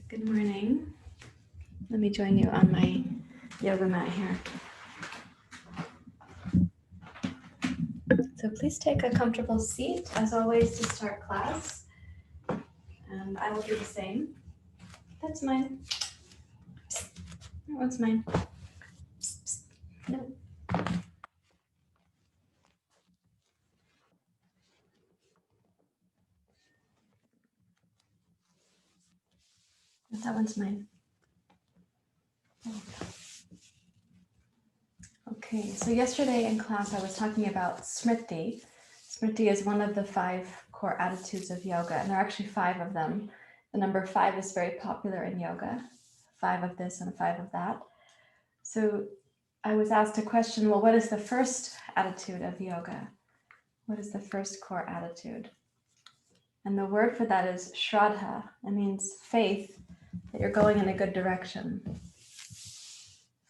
Good morning. Let me join you on my yoga mat here. So please take a comfortable seat, as always, to start class. And I will do the same. That's mine. That one's mine. No. That one's mine. Okay, so yesterday in class I was talking about Smriti. Smriti is one of the 5 core attitudes of yoga, and there are actually 5 of them. The number 5 is very popular in yoga. 5 of this and 5 of that. So I was asked a question, well, what is the first attitude of yoga? What is the first core attitude? And the word for that is Shraddha. It means faith that you're going in a good direction.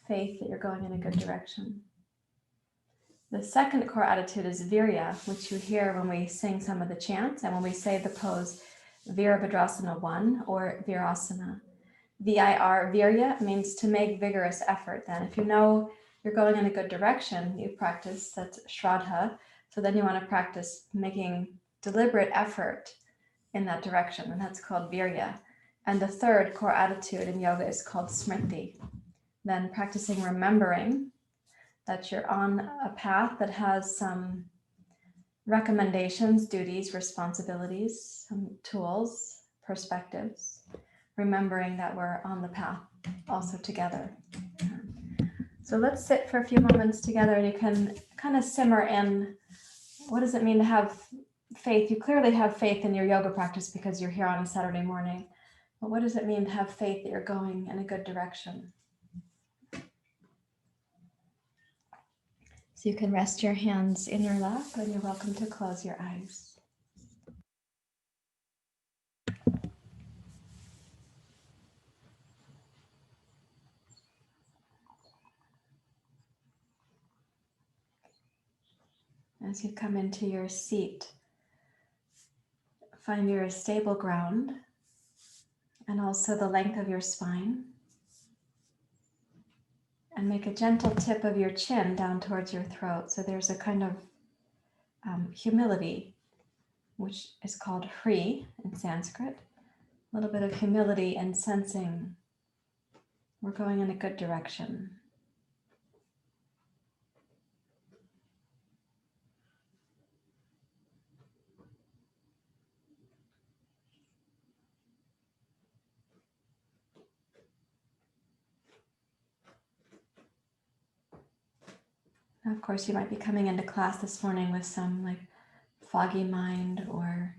Faith that you're going in a good direction. The second core attitude is Virya, which you hear when we sing some of the chants and when we say the pose Virabhadrasana 1 or Virasana. V-I-R, Virya, means to make vigorous effort. Then if you know you're going in a good direction, you practice, that's Shraddha. So then you want to practice making deliberate effort in that direction, and that's called Virya. And the third core attitude in yoga is called Smriti. Then practicing remembering that you're on a path that has some recommendations, duties, responsibilities, some tools, perspectives, remembering that we're on the path also together. So let's sit for a few moments together, and you can kind of simmer in, what does it mean to have faith? You clearly have faith in your yoga practice because you're here on a Saturday morning. But what does it mean to have faith that you're going in a good direction? So you can rest your hands in your lap, and you're welcome to close your eyes. As you come into your seat, find your stable ground and also the length of your spine. And make a gentle tip of your chin down towards your throat. So there's a kind of humility, which is called Hri in Sanskrit. A little bit of humility and sensing we're going in a good direction. Now, of course, you might be coming into class this morning with some like foggy mind or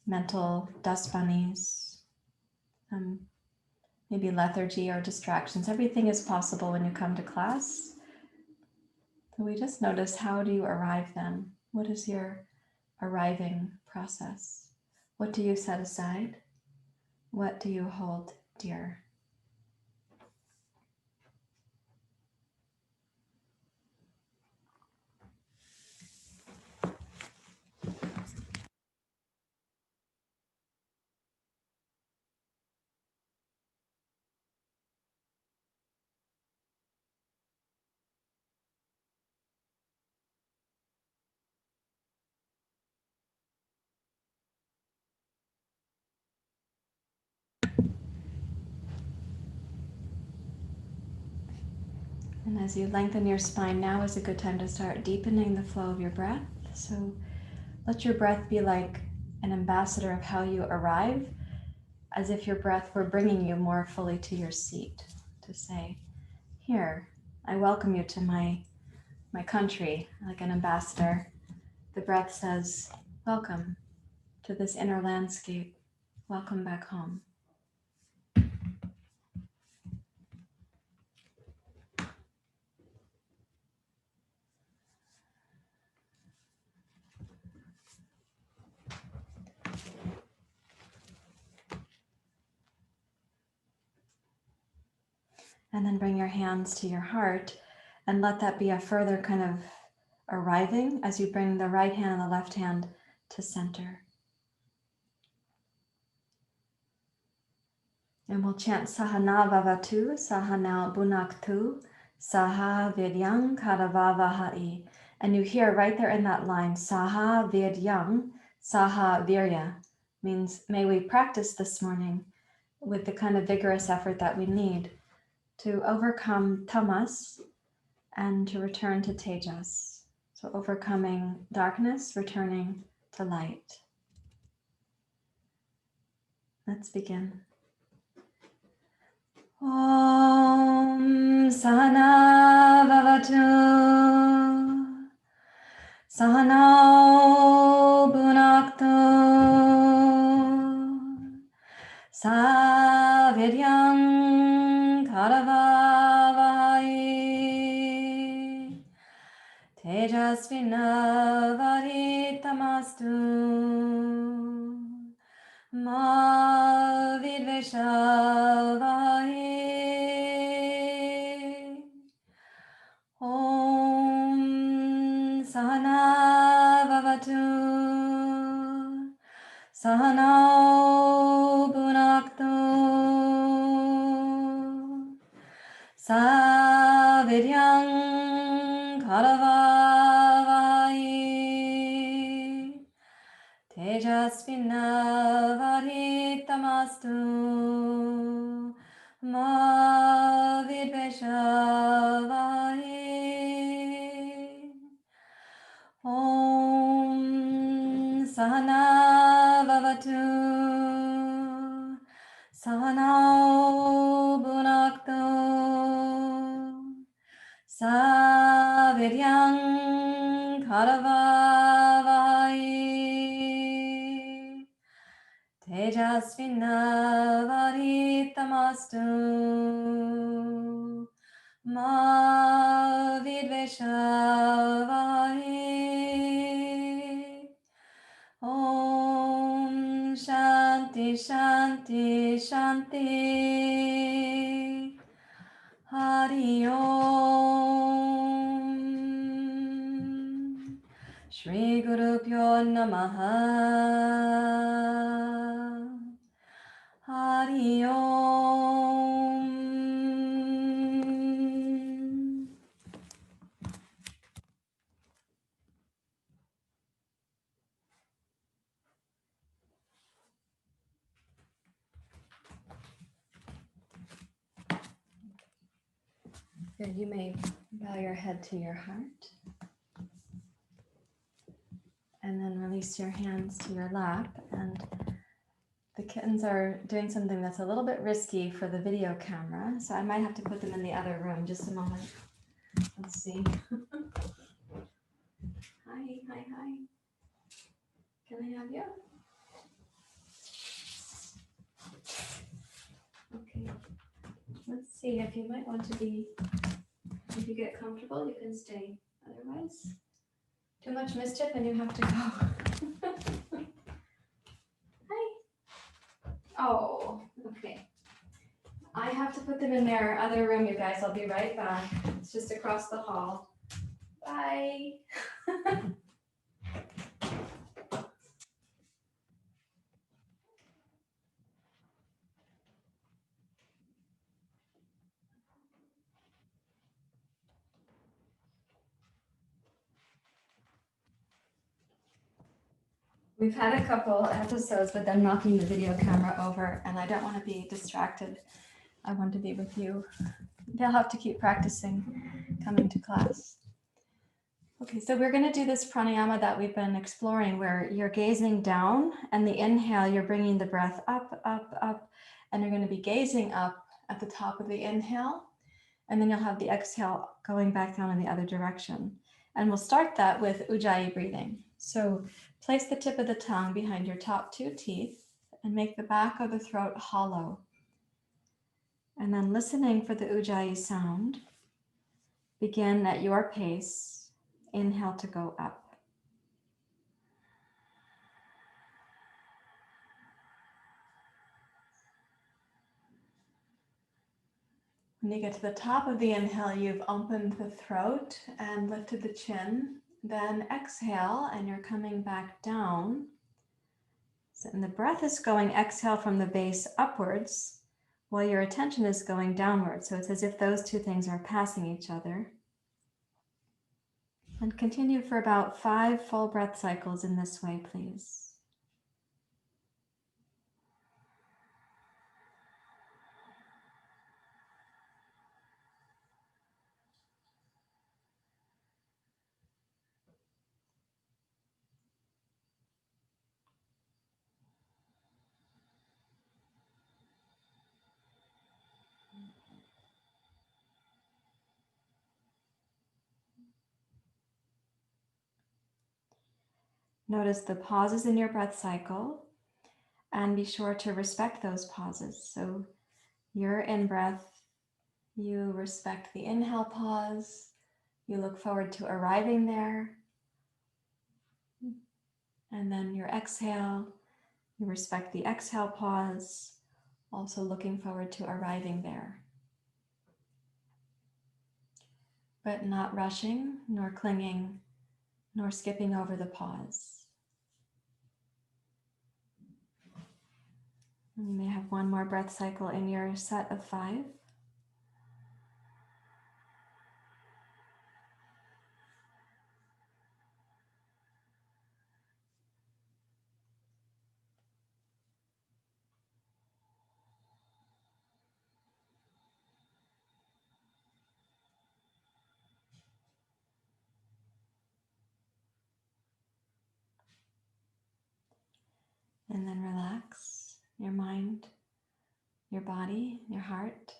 mental dust bunnies, maybe lethargy or distractions. Everything is possible when you come to class. So we just notice, how do you arrive then? What is your arriving process? What do you set aside? What do you hold dear? And as you lengthen your spine, now is a good time to start deepening the flow of your breath. So let your breath be like an ambassador of how you arrive, as if your breath were bringing you more fully to your seat, to say, here, I welcome you to my country, like an ambassador. The breath says, welcome to this inner landscape. Welcome back home. And then bring your hands to your heart and let that be a further kind of arriving as you bring the right hand and the left hand to center. And we'll chant Sahana Vavatu, Sahana Bunaktu, Saha Vidyang Karavavahai. And you hear right there in that line, Saha Vidyang, Saha Virya, means may we practice this morning with the kind of vigorous effort that we need to overcome tamas and to return to tejas. So overcoming darkness, returning to light. Let's begin. Om Sahana Vavatu Sahana Bhunaktu Savidyam Karavavai Tejasvinavaditamastu Ma Vidveshavai Om Sahana Vavatu Sahana Bhunaktu Savidyam Karavavai Tejasvinavaditamastu Ma Vidveshavai Om Sahana Vavatu Sahana Bhunaktu Savidyam Karavavai Tejasvinavaditamastu Ma Vidveshavai Om Shanti Shanti Shanti Hari Om Shri Guru Pyo Namaha Hari Om. Good. You may bow your head to your heart and then release your hands to your lap. And the kittens are doing something that's a little bit risky for the video camera, so I might have to put them in the other room. Just a moment. Let's see. Hi, hi, hi. Can I have you? Okay. Let's see if you might want to be, if you get comfortable, you can stay. Otherwise, too much mischief and you have to go. Hi. Oh, okay. I have to put them in their other room, you guys. I'll be right back. It's just across the hall. Bye. We've had a couple episodes with them knocking the video camera over, and I don't want to be distracted. I want to be with you. They'll have to keep practicing coming to class. Okay, so we're going to do this pranayama that we've been exploring where you're gazing down, and the inhale, you're bringing the breath up, up, up, and you're going to be gazing up at the top of the inhale, and then you'll have the exhale going back down in the other direction. And we'll start that with Ujjayi breathing. So place the tip of the tongue behind your top two teeth and make the back of the throat hollow. And then listening for the Ujjayi sound, begin at your pace. Inhale to go up. When you get to the top of the inhale, you've opened the throat and lifted the chin. Then exhale, and you're coming back down. So, and the breath is going exhale from the base upwards, while your attention is going downward. So it's as if those two things are passing each other. And continue for about 5 full breath cycles in this way, please. Notice the pauses in your breath cycle and be sure to respect those pauses. So your in-breath, you respect the inhale pause, you look forward to arriving there. And then your exhale, you respect the exhale pause, also looking forward to arriving there. But not rushing, nor clinging, nor skipping over the pause. And you may have one more breath cycle in your set of 5. And then relax your mind, your body, your heart.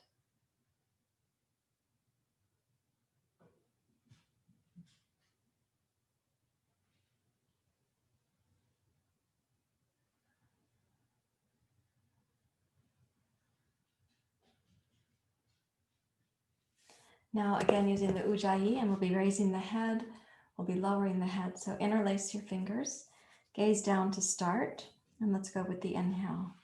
Now again using the Ujjayi, and we'll be raising the head, we'll be lowering the head. So interlace your fingers, gaze down to start, and let's go with the inhale.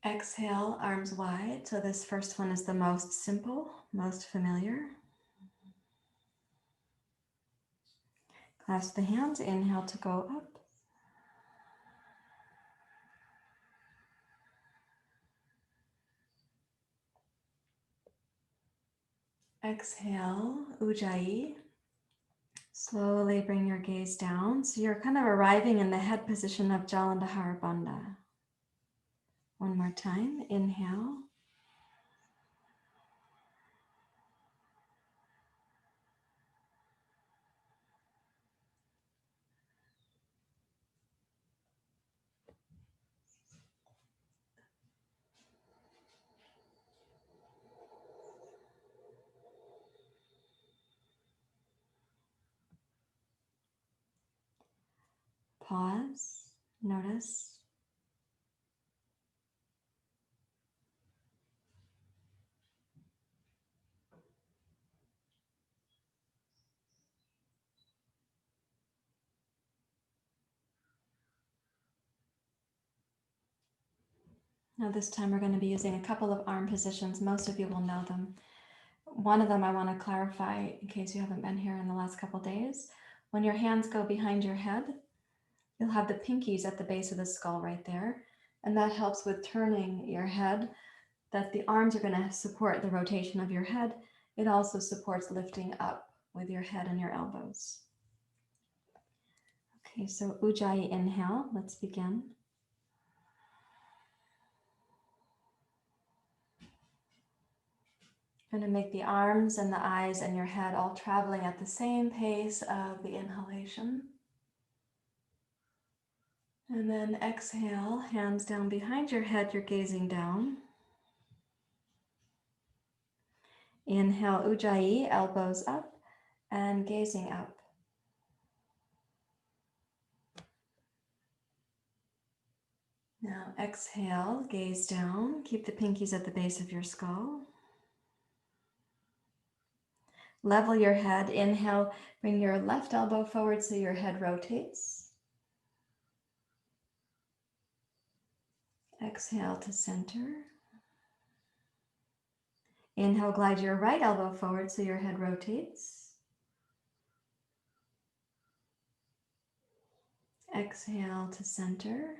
Exhale, arms wide. So this first one is the most simple, most familiar. Clasp the hands, inhale to go up. Exhale, Ujjayi. Slowly bring your gaze down. So you're kind of arriving in the head position of Jalandhara Bandha. One more time, inhale. Pause, notice. Now this time we're going to be using a couple of arm positions. Most of you will know them. One of them I want to clarify in case you haven't been here in the last couple of days. When your hands go behind your head, you'll have the pinkies at the base of the skull right there. And that helps with turning your head, that the arms are going to support the rotation of your head. It also supports lifting up with your head and your elbows. Okay, so Ujjayi inhale, let's begin. Going to make the arms and the eyes and your head all traveling at the same pace of the inhalation. And then exhale, hands down behind your head, you're gazing down. Inhale, Ujjayi, elbows up and gazing up. Now exhale, gaze down, keep the pinkies at the base of your skull. Level your head, inhale, bring your left elbow forward so your head rotates. Exhale to center. Inhale, glide your right elbow forward so your head rotates. Exhale to center.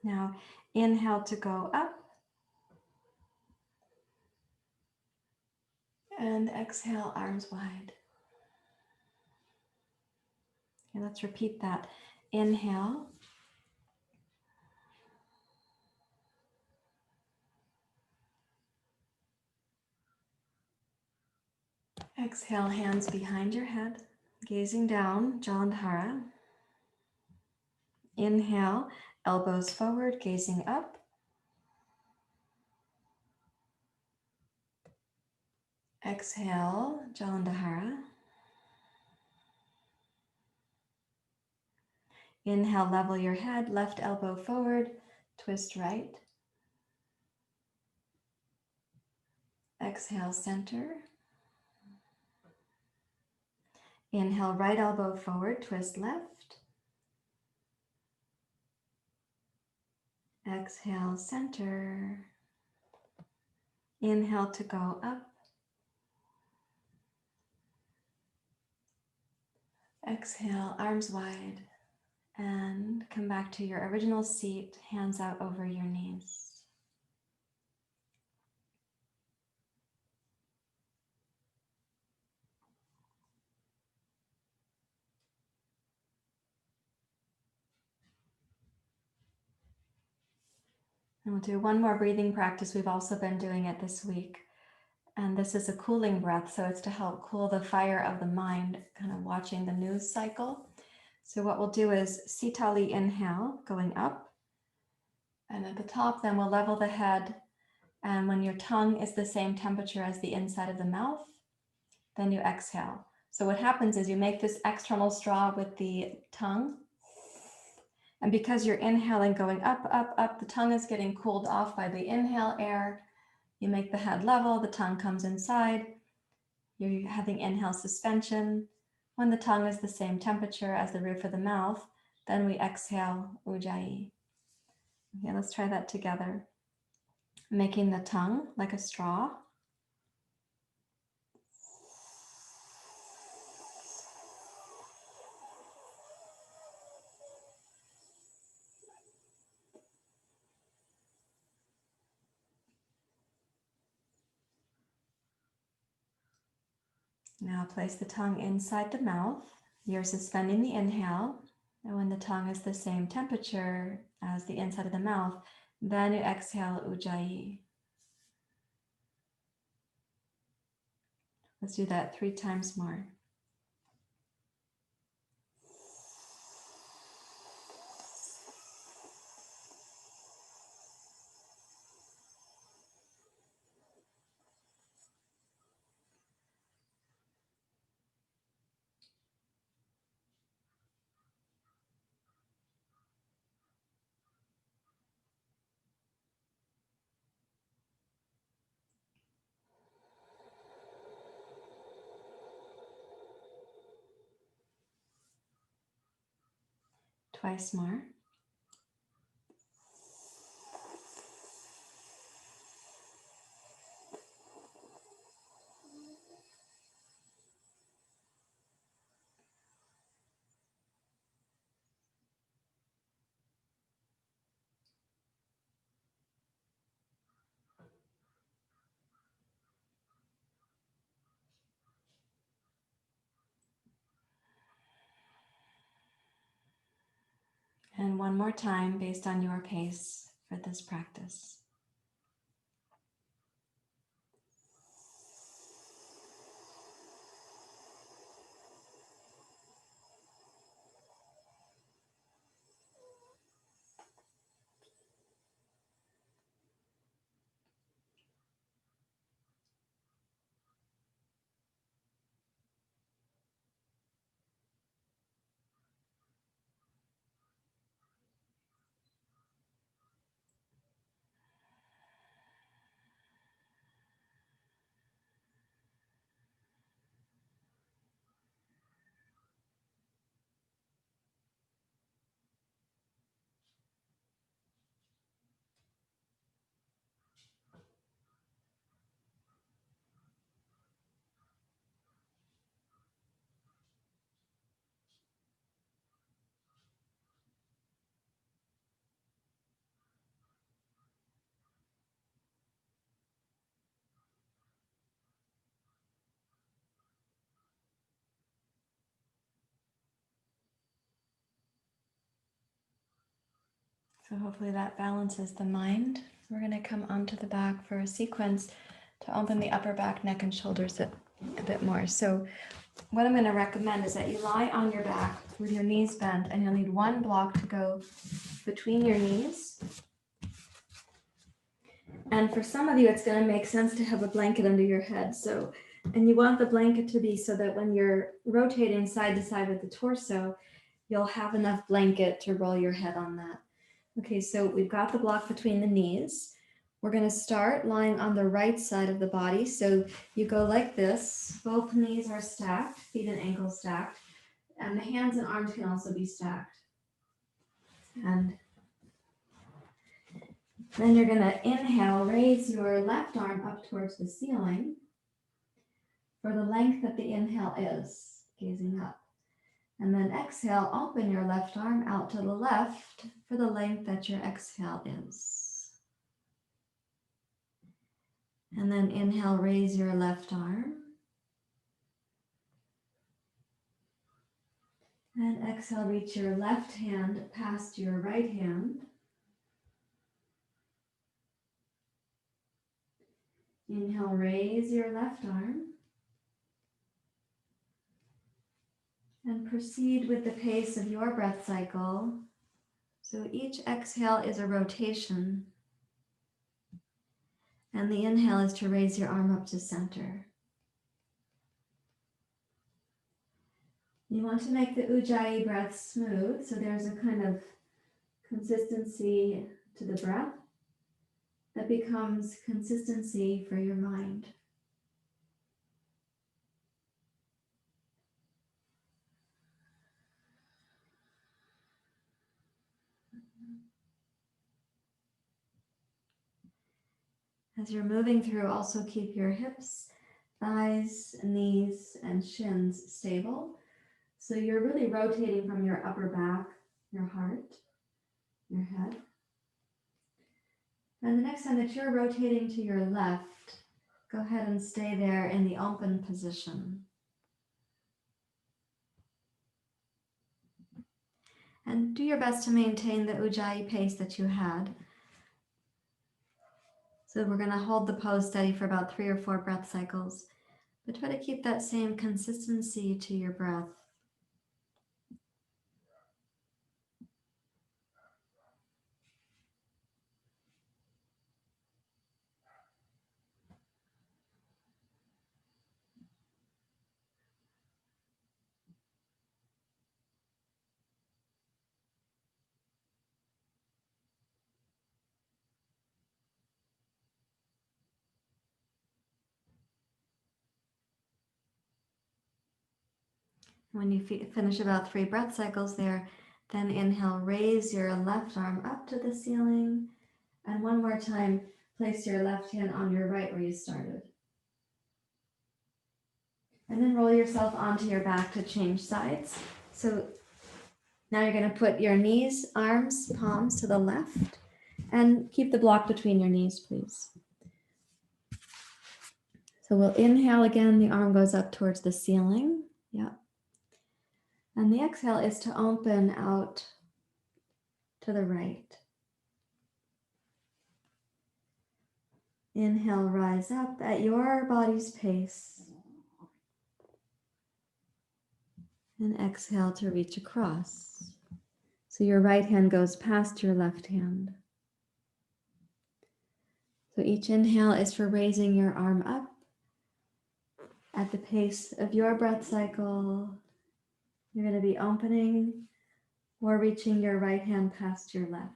Now inhale to go up. And exhale, arms wide. Okay, let's repeat that. Inhale. Exhale, hands behind your head, gazing down, Jalandhara. Inhale, elbows forward, gazing up. Exhale, Jalandhara. Inhale, level your head, left elbow forward, twist right. Exhale, center. Inhale, right elbow forward, twist left. Exhale, center. Inhale to go up. Exhale, arms wide. And come back to your original seat, hands out over your knees. And we'll do one more breathing practice. We've also been doing it this week. And this is a cooling breath. So it's to help cool the fire of the mind, kind of watching the news cycle. So what we'll do is sitali inhale, going up. And at the top, then we'll level the head. And when your tongue is the same temperature as the inside of the mouth, then you exhale. So what happens is you make this external straw with the tongue. And because you're inhaling, going up, up, up, the tongue is getting cooled off by the inhale air. You make the head level, the tongue comes inside. You're having inhale suspension. When the tongue is the same temperature as the roof of the mouth, then we exhale Ujjayi. Okay, let's try that together. Making the tongue like a straw. Now place the tongue inside the mouth. You're suspending the inhale. And when the tongue is the same temperature as the inside of the mouth, then you exhale Ujjayi. Let's do that 3 times more. Twice more. And one more time based on your pace for this practice. So hopefully that balances the mind. We're going to come onto the back for a sequence to open the upper back, neck, and shoulders a bit more. So what I'm going to recommend is that you lie on your back with your knees bent, and you'll need one block to go between your knees. And for some of you, it's going to make sense to have a blanket under your head. So, and you want the blanket to be so that when you're rotating side to side with the torso, you'll have enough blanket to roll your head on that. Okay, so we've got the block between the knees. We're going to start lying on the right side of the body. So you go like this. Both knees are stacked, feet and ankles stacked. And the hands and arms can also be stacked. And then you're going to inhale, raise your left arm up towards the ceiling for the length that the inhale is, gazing up. And then exhale, open your left arm out to the left for the length that your exhale is. And then inhale, raise your left arm. And exhale, reach your left hand past your right hand. Inhale, raise your left arm. And proceed with the pace of your breath cycle. So each exhale is a rotation. And the inhale is to raise your arm up to center. You want to make the Ujjayi breath smooth, so there's a kind of consistency to the breath that becomes consistency for your mind. As you're moving through, also keep your hips, thighs, knees, and shins stable. So you're really rotating from your upper back, your heart, your head. And the next time that you're rotating to your left, go ahead and stay there in the open position. And do your best to maintain the Ujjayi pace that you had. So we're going to hold the pose steady for about 3 or 4 breath cycles, but try to keep that same consistency to your breath. When you finish about 3 breath cycles there, then inhale, raise your left arm up to the ceiling. And one more time, place your left hand on your right where you started. And then roll yourself onto your back to change sides. So now you're going to put your knees, arms, palms to the left, and keep the block between your knees, please. So we'll inhale again, the arm goes up towards the ceiling. Yeah. And the exhale is to open out to the right. Inhale, rise up at your body's pace. And exhale to reach across. So your right hand goes past your left hand. So each inhale is for raising your arm up at the pace of your breath cycle. You're going to be opening or reaching your right hand past your left.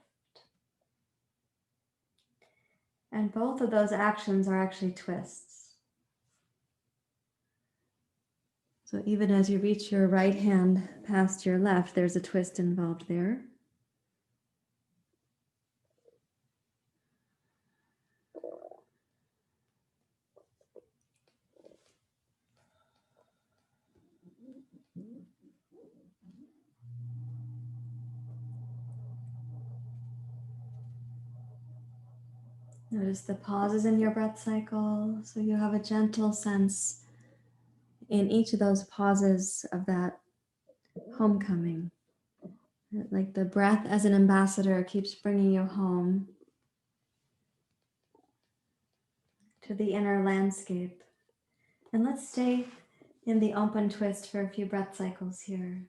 And both of those actions are actually twists. So even as you reach your right hand past your left, there's a twist involved there. Notice the pauses in your breath cycle, so you have a gentle sense in each of those pauses of that homecoming. Like the breath as an ambassador keeps bringing you home to the inner landscape. And let's stay in the open twist for a few breath cycles here.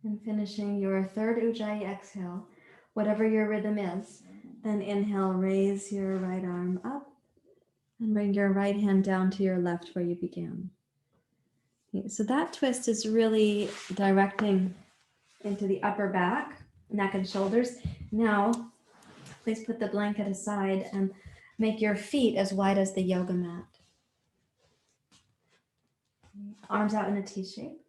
And finishing your third Ujjayi exhale, whatever your rhythm is, then inhale, raise your right arm up and bring your right hand down to your left where you began. Okay, so that twist is really directing into the upper back, neck and shoulders. Now, please put the blanket aside and make your feet as wide as the yoga mat. Arms out in a T shape.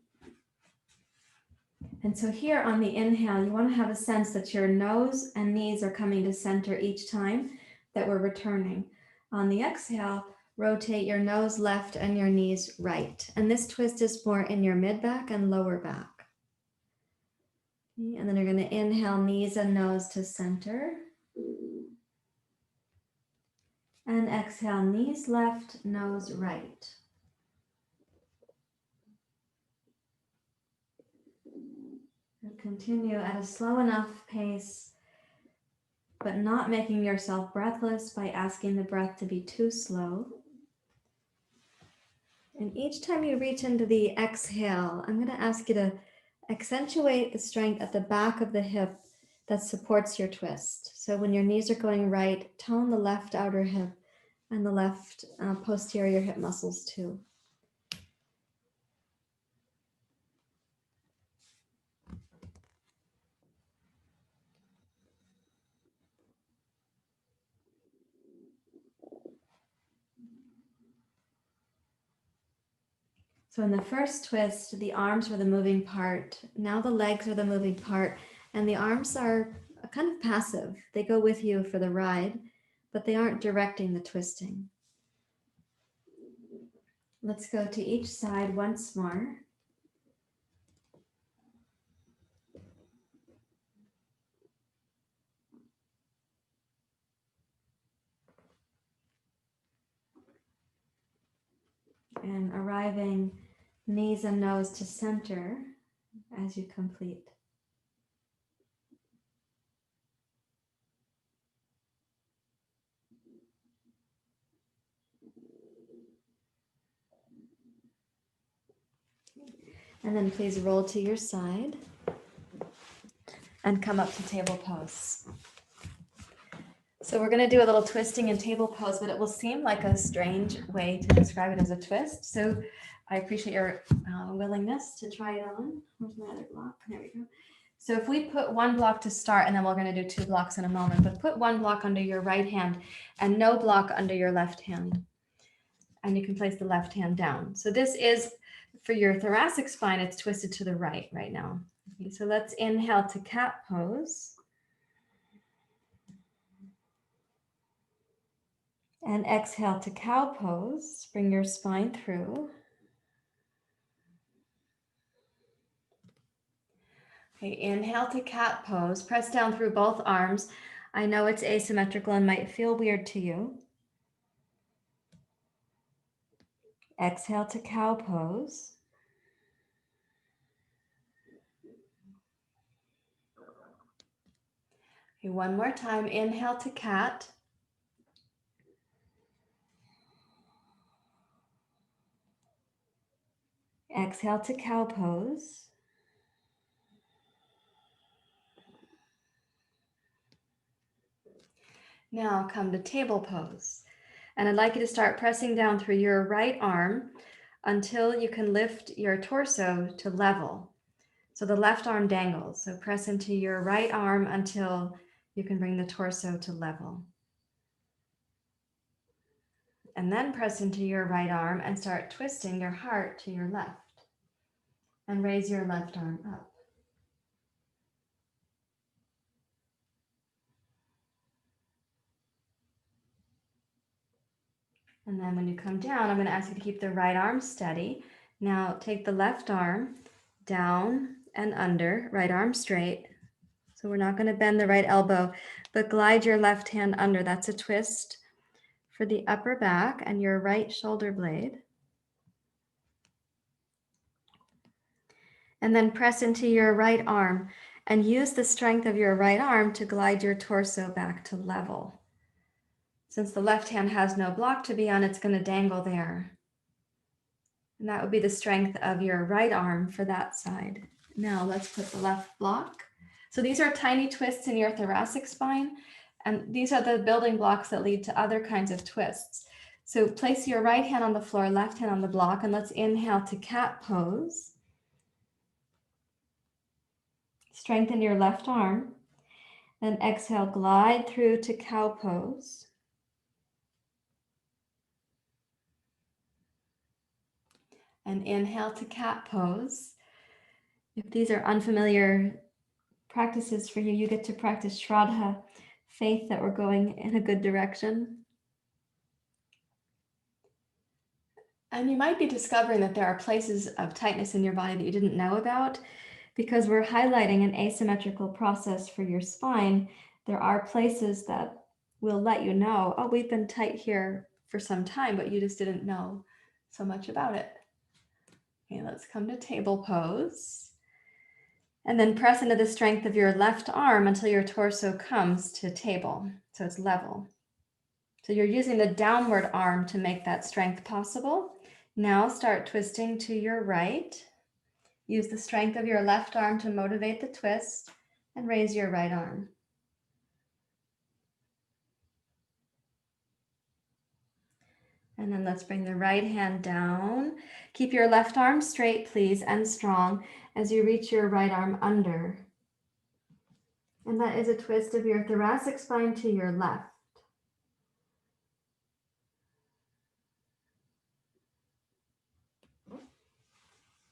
And so here on the inhale, you want to have a sense that your nose and knees are coming to center each time that we're returning. On the exhale, rotate your nose left and your knees right. And this twist is more in your mid back and lower back. And then you're going to inhale, knees and nose to center. And exhale, knees left, nose right. And continue at a slow enough pace, but not making yourself breathless by asking the breath to be too slow. And each time you reach into the exhale, I'm going to ask you to accentuate the strength at the back of the hip that supports your twist. So when your knees are going right, tone the left outer hip and the left posterior hip muscles too. So in the first twist, the arms were the moving part. Now the legs are the moving part, and the arms are kind of passive. They go with you for the ride, but they aren't directing the twisting. Let's go to each side once more. And arriving knees and nose to center as you complete. And then please roll to your side and come up to table pose. So we're going to do a little twisting in table pose, but it will seem like a strange way to describe it as a twist. So I appreciate your willingness to try it on. Where's my other block? There we go. So if we put one block to start, and then we're going to do 2 blocks in a moment, but put one block under your right hand and no block under your left hand. And you can place the left hand down. So this is for your thoracic spine, it's twisted to the right now. Okay, so let's inhale to cat pose. And exhale to cow pose. Bring your spine through. Okay, inhale to cat pose. Press down through both arms. I know it's asymmetrical and might feel weird to you. Exhale to cow pose. Okay, one more time. Inhale to cat. Exhale to cow pose. Now come to table pose. And I'd like you to start pressing down through your right arm until you can lift your torso to level. So the left arm dangles. So press into your right arm until you can bring the torso to level. And then press into your right arm and start twisting your heart to your left. And raise your left arm up. And then when you come down, I'm going to ask you to keep the right arm steady. Now take the left arm down and under, right arm straight. So we're not going to bend the right elbow, but glide your left hand under. That's a twist for the upper back and your right shoulder blade. And then press into your right arm and use the strength of your right arm to glide your torso back to level. Since the left hand has no block to be on, it's going to dangle there. And that would be the strength of your right arm for that side. Now let's put the left block. So these are tiny twists in your thoracic spine, and these are the building blocks that lead to other kinds of twists. So place your right hand on the floor, left hand on the block, and let's inhale to cat pose. Strengthen your left arm. Then exhale, glide through to cow pose. And inhale to cat pose. If these are unfamiliar practices for you, you get to practice Shraddha, faith that we're going in a good direction. And you might be discovering that there are places of tightness in your body that you didn't know about. Because we're highlighting an asymmetrical process for your spine, there are places that will let you know, oh, we've been tight here for some time, but you just didn't know so much about it. Okay, let's come to table pose. And then press into the strength of your left arm until your torso comes to table, so it's level. So you're using the downward arm to make that strength possible. Now start twisting to your right. Use the strength of your left arm to motivate the twist and raise your right arm. And then let's bring the right hand down. Keep your left arm straight, please, and strong as you reach your right arm under. And that is a twist of your thoracic spine to your left.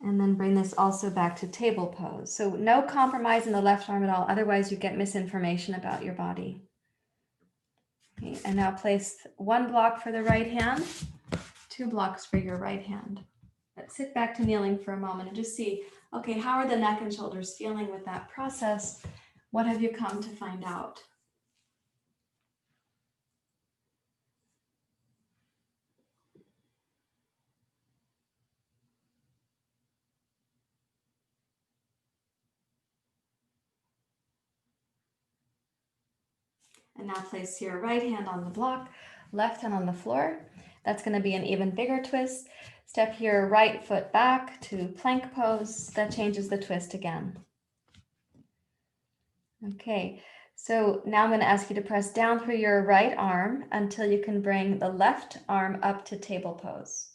And then bring this also back to table pose. So no compromise in the left arm at all, otherwise you get misinformation about your body. Okay, and now place one block for the right hand, 2 blocks for your right hand. Let's sit back to kneeling for a moment and just see, okay, how are the neck and shoulders feeling with that process? What have you come to find out? And now place your right hand on the block, left hand on the floor. That's going to be an even bigger twist. Step your right foot back to plank pose. That changes the twist again. Okay, so now I'm going to ask you to press down through your right arm until you can bring the left arm up to table pose.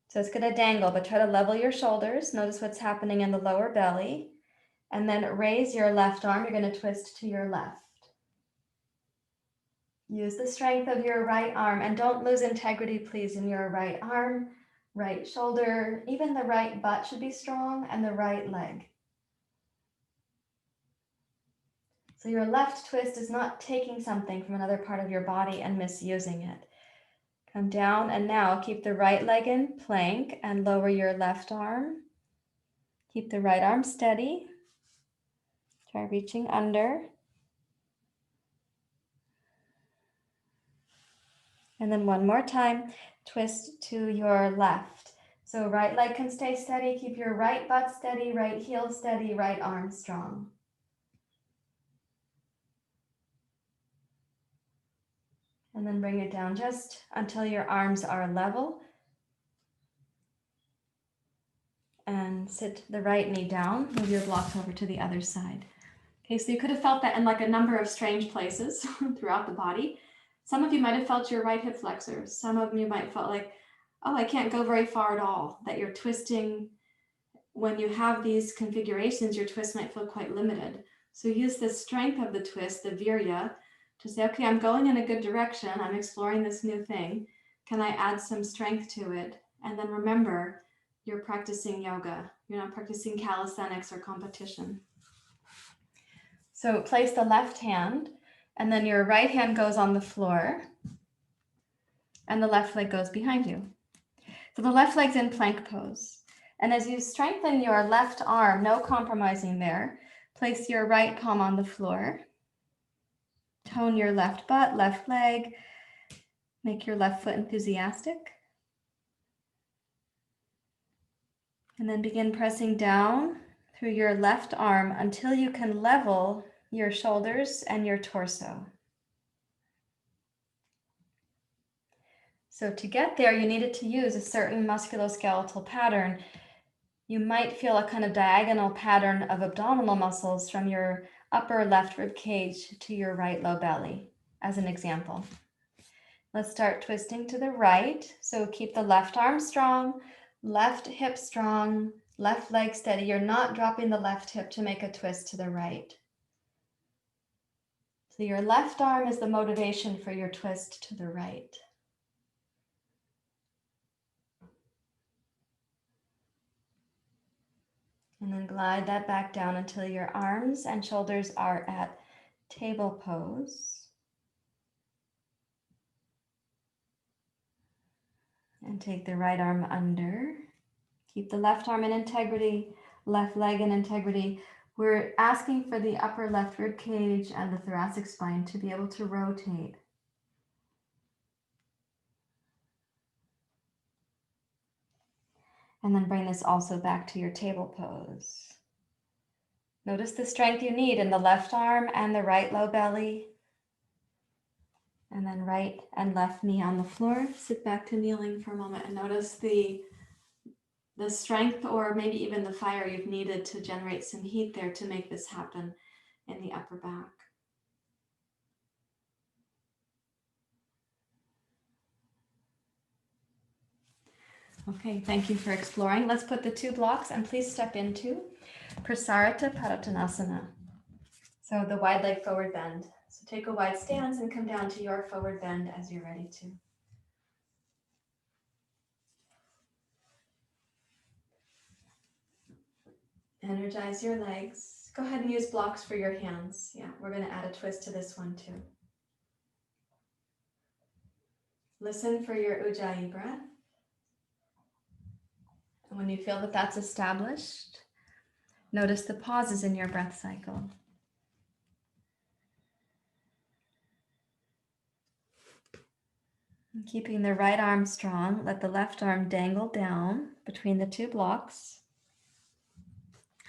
So it's going to dangle, but try to level your shoulders. Notice what's happening in the lower belly. And then raise your left arm. You're going to twist to your left. Use the strength of your right arm and don't lose integrity, please, in your right arm, right shoulder. Even the right butt should be strong and the right leg. So your left twist is not taking something from another part of your body and misusing it. Come down and now keep the right leg in plank and lower your left arm. Keep the right arm steady. Try reaching under. And then one more time, twist to your left. So right leg can stay steady. Keep your right butt steady, right heel steady, right arm strong. And then bring it down just until your arms are level. And sit the right knee down. Move your blocks over to the other side. Okay, so you could have felt that in like a number of strange places throughout the body. Some of you might have felt your right hip flexors. Some of you might have felt like, oh, I can't go very far at all, that you're twisting. When you have these configurations, your twist might feel quite limited. So use the strength of the twist, the Virya, to say, okay, I'm going in a good direction. I'm exploring this new thing. Can I add some strength to it? And then remember, you're practicing yoga. You're not practicing calisthenics or competition. So place the left hand, and then your right hand goes on the floor. and the left leg goes behind you. So the left leg's in plank pose. And as you strengthen your left arm, no compromising there, place your right palm on the floor. Tone your left butt, left leg. Make your left foot enthusiastic. And then begin pressing down through your left arm until you can level your shoulders and your torso. So to get there, you needed to use a certain musculoskeletal pattern. You might feel a kind of diagonal pattern of abdominal muscles from your upper left rib cage to your right low belly, as an example. Let's start twisting to the right. So keep the left arm strong, left hip strong, left leg steady. You're not dropping the left hip to make a twist to the right. So your left arm is the motivation for your twist to the right. And then glide that back down until your arms and shoulders are at table pose. And take the right arm under. Keep the left arm in integrity, left leg in integrity. We're asking for the upper left rib cage and the thoracic spine to be able to rotate. And then bring this also back to your table pose. Notice the strength you need in the left arm and the right low belly. And then right and left knee on the floor. Sit back to kneeling for a moment and notice the strength or maybe even the fire you've needed to generate some heat there to make this happen in the upper back. Okay, thank you for exploring. Let's put the two blocks and please step into Prasarita Padottanasana. So the wide leg forward bend. So take a wide stance and come down to your forward bend as you're ready to. Energize your legs. Go ahead and use blocks for your hands. Yeah, we're going to add a twist to this one too. Listen for your Ujjayi breath. And when you feel that that's established, notice the pauses in your breath cycle. And keeping the right arm strong, let the left arm dangle down between the two blocks.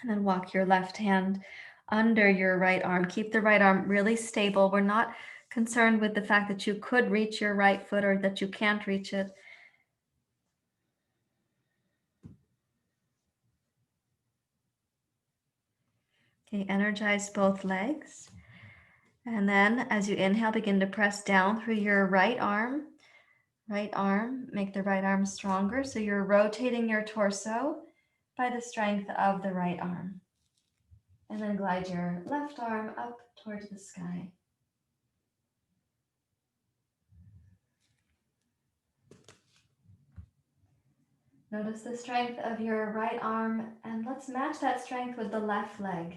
And then walk your left hand under your right arm. Keep the right arm really stable. We're not concerned with the fact that you could reach your right foot or that you can't reach it. Okay, energize both legs. And then as you inhale, begin to press down through your right arm. Right arm, make the right arm stronger. So you're rotating your torso by the strength of the right arm. And then glide your left arm up towards the sky. Notice the strength of your right arm, and let's match that strength with the left leg.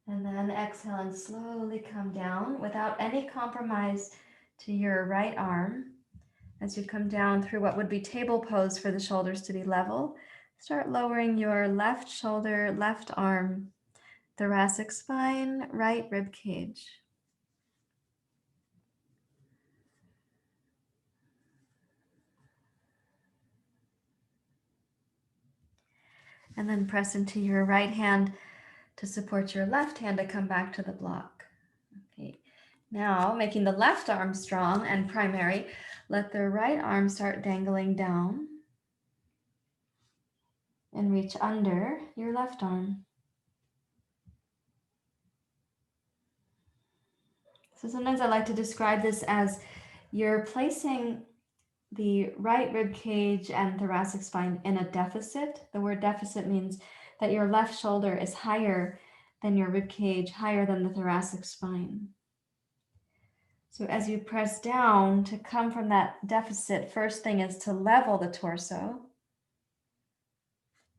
And then exhale and slowly come down without any compromise to your right arm. As you come down through what would be table pose for the shoulders to be level, start lowering your left shoulder, left arm, thoracic spine, right rib cage. And then press into your right hand to support your left hand to come back to the block. Okay. Now, making the left arm strong and primary, let the right arm start dangling down and reach under your left arm. So sometimes I like to describe this as you're placing the right rib cage and thoracic spine in a deficit. The word deficit means that your left shoulder is higher than your rib cage, higher than the thoracic spine. So as you press down to come from that deficit, first thing is to level the torso.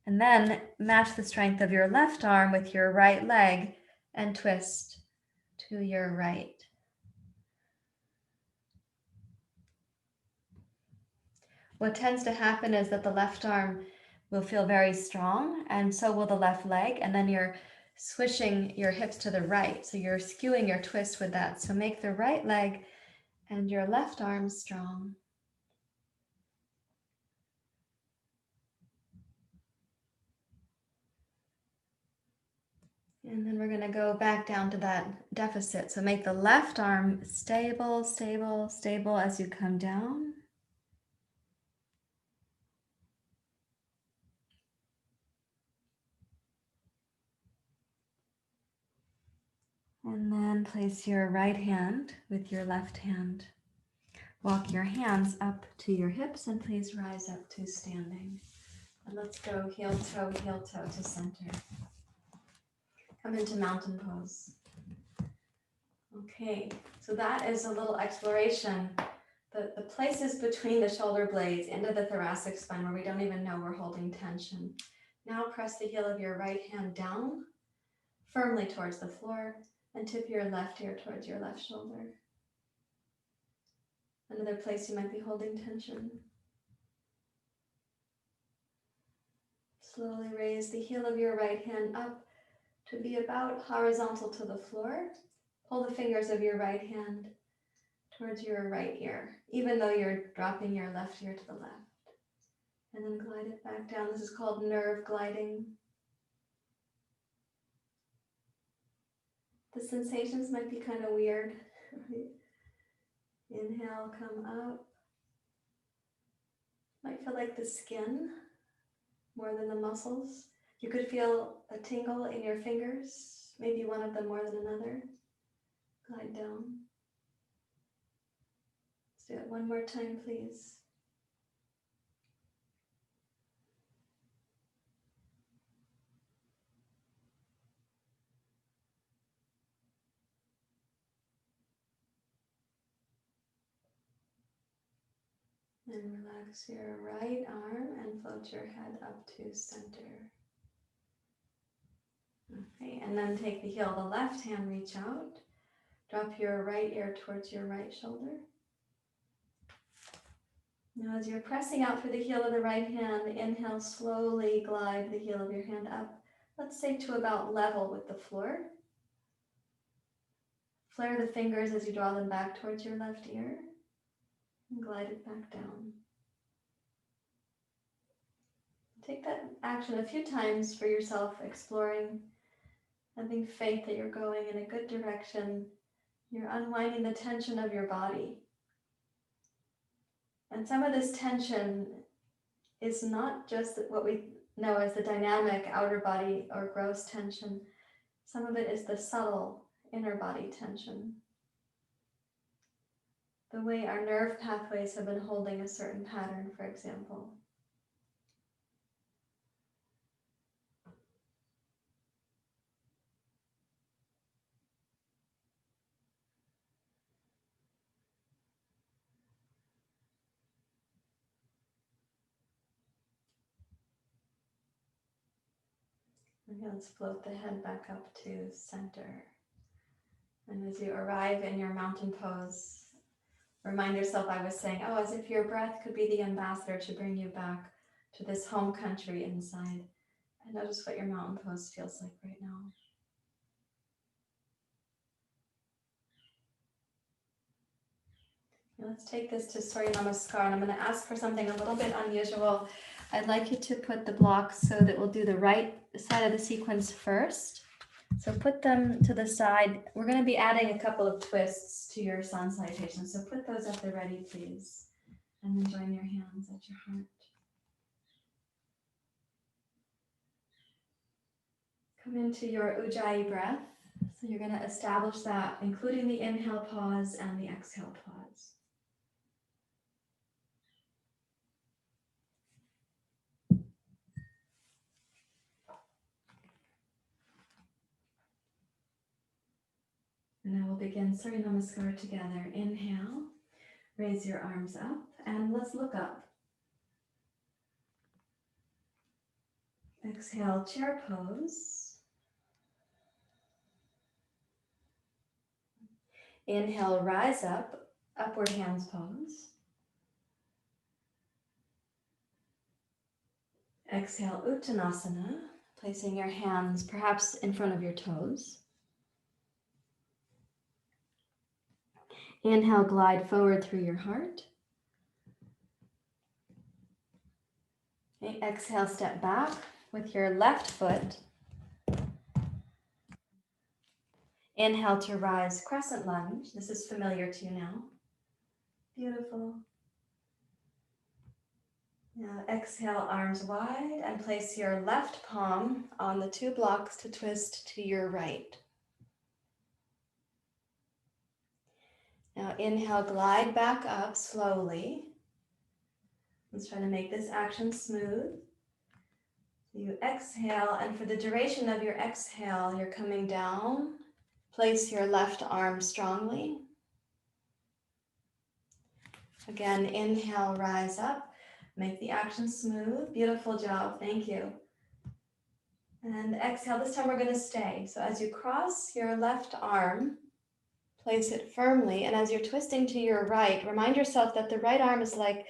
And then match the strength of your left arm with your right leg and twist to your right. What tends to happen is that the left arm will feel very strong, and so will the left leg, and then you're swishing your hips to the right, so you're skewing your twist with that. So make the right leg and your left arm strong. And then we're going to go back down to that deficit. So make the left arm stable, stable, stable as you come down. And then place your right hand with your left hand. Walk your hands up to your hips and please rise up to standing. And let's go heel toe to center. Come into mountain pose. Okay, so that is a little exploration. The places between the shoulder blades into the thoracic spine where we don't even know we're holding tension. Now press the heel of your right hand down firmly towards the floor and tip your left ear towards your left shoulder. Another place you might be holding tension. Slowly raise the heel of your right hand up to be about horizontal to the floor. Pull the fingers of your right hand towards your right ear, even though you're dropping your left ear to the left. And then glide it back down. This is called nerve gliding. The sensations might be kind of weird. Right? Inhale, come up. Might feel like the skin more than the muscles. You could feel a tingle in your fingers, maybe one of them more than another. Glide down. Let's do it one more time, please. And relax your right arm and float your head up to center. Okay, and then take the heel of the left hand, reach out. Drop your right ear towards your right shoulder. Now as you're pressing out through the heel of the right hand, inhale, slowly glide the heel of your hand up, let's say to about level with the floor. Flare the fingers as you draw them back towards your left ear and glide it back down. Take that action a few times for yourself, exploring, having faith that you're going in a good direction. You're unwinding the tension of your body. And some of this tension is not just what we know as the dynamic outer body or gross tension. Some of it is the subtle inner body tension. The way our nerve pathways have been holding a certain pattern, for example. Okay, let's float the head back up to center. And as you arrive in your mountain pose, remind yourself, I was saying, as if your breath could be the ambassador to bring you back to this home country inside. And notice what your mountain pose feels like right now. Now let's take this to Surya Namaskar, and I'm going to ask for something a little bit unusual. I'd like you to put the blocks so that we'll do the right side of the sequence first. So put them to the side. We're going to be adding a couple of twists to your sun salutation. So put those at the ready, please. And then join your hands at your heart. Come into your Ujjayi breath. So you're going to establish that, including the inhale pause and the exhale pause. And now we'll begin Surya Namaskar together. Inhale, raise your arms up, and let's look up. Exhale, chair pose. Inhale, rise up, upward hands pose. Exhale, Uttanasana, placing your hands perhaps in front of your toes. Inhale, glide forward through your heart. Okay, exhale, step back with your left foot. Inhale to rise, crescent lunge. This is familiar to you now. Beautiful. Now exhale, arms wide, and place your left palm on the 2 blocks to twist to your right. Now inhale, glide back up slowly. Let's try to make this action smooth. You exhale, and for the duration of your exhale, you're coming down. Place your left arm strongly. Again, inhale, rise up. Make the action smooth. Beautiful job. Thank you. And exhale. This time we're going to stay. So as you cross your left arm, place it firmly. And as you're twisting to your right, remind yourself that the right arm is like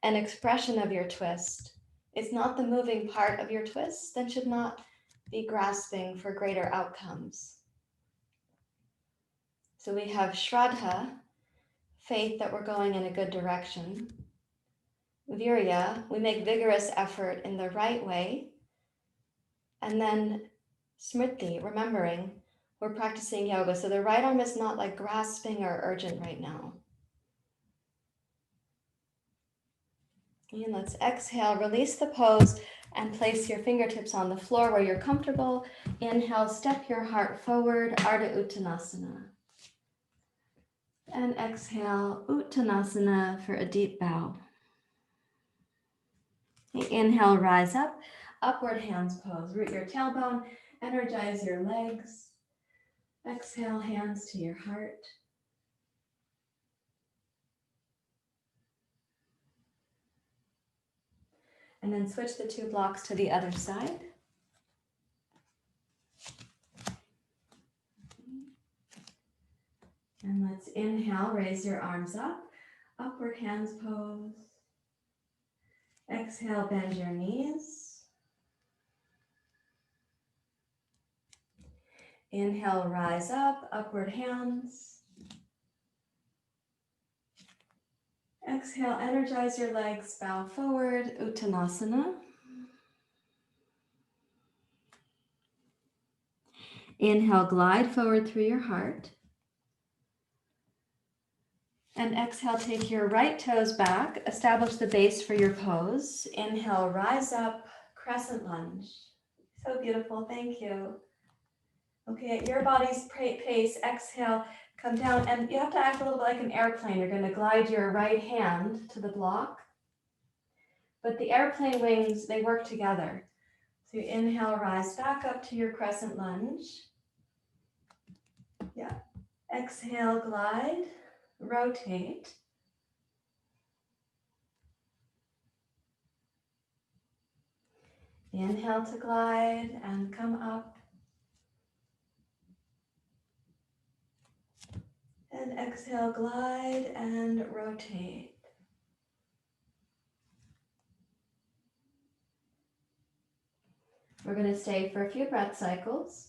an expression of your twist. It's not the moving part of your twist, then should not be grasping for greater outcomes. So we have Shraddha, faith that we're going in a good direction. Virya, we make vigorous effort in the right way. And then Smriti, remembering we're practicing yoga. So the right arm is not like grasping or urgent right now. And let's exhale, release the pose and place your fingertips on the floor where you're comfortable. Inhale, step your heart forward, Ardha Uttanasana. And exhale, Uttanasana for a deep bow. Inhale, rise up, upward hands pose. Root your tailbone, energize your legs. Exhale, hands to your heart. And then switch the 2 blocks to the other side. And let's inhale, raise your arms up, upward hands pose. Exhale, bend your knees. Inhale, rise up, upward hands. Exhale, energize your legs, bow forward, Uttanasana. Inhale, glide forward through your heart. And exhale, take your right toes back, establish the base for your pose. Inhale, rise up, crescent lunge. So beautiful, thank you. Okay, at your body's pace, exhale, come down, and you have to act a little bit like an airplane. You're going to glide your right hand to the block, but the airplane wings, they work together. So you inhale, rise back up to your crescent lunge. Yeah. Exhale, glide, rotate. Inhale to glide and come up. And exhale, glide and rotate. We're going to stay for a few breath cycles.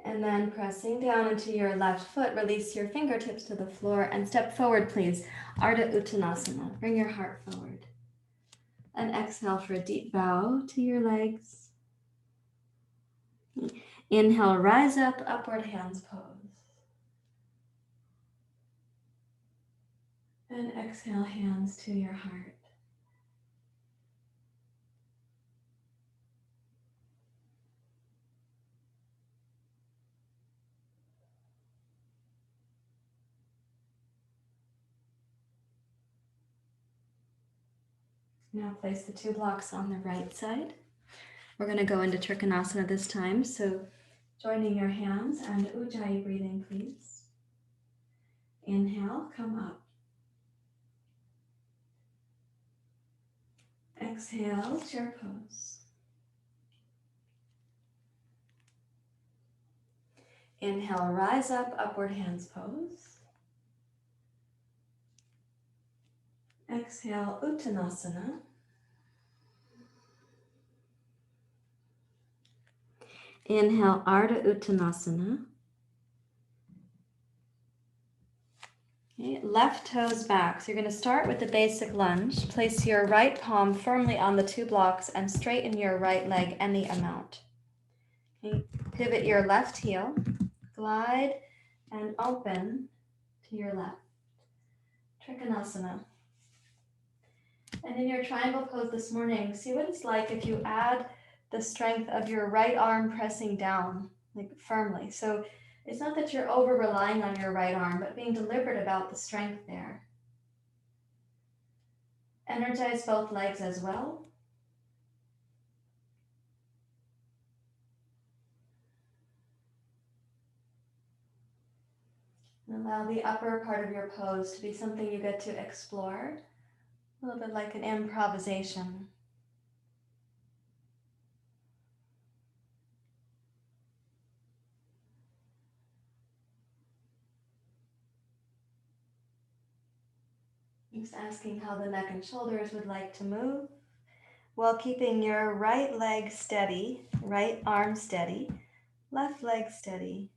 And then pressing down into your left foot, release your fingertips to the floor and step forward, please. Ardha Uttanasana. Bring your heart forward. And exhale for a deep bow to your legs. Inhale, rise up, upward hands pose. And exhale, hands to your heart. Now place the 2 blocks on the right side. We're going to go into Trikonasana this time, so joining your hands and Ujjayi breathing, please. Inhale, come up. Exhale, chair pose. Inhale, rise up, upward hands pose. Exhale, Uttanasana. Inhale, Ardha Uttanasana. Okay, left toes back. So you're going to start with the basic lunge. Place your right palm firmly on the 2 blocks and straighten your right leg any amount. Okay, pivot your left heel, glide and open to your left. Trikonasana. And in your triangle pose this morning, see what it's like if you add the strength of your right arm pressing down, like firmly. So it's not that you're over relying on your right arm, but being deliberate about the strength there. Energize both legs as well. And allow the upper part of your pose to be something you get to explore, a little bit like an improvisation. Just asking how the neck and shoulders would like to move while keeping your right leg steady, right arm steady, left leg steady.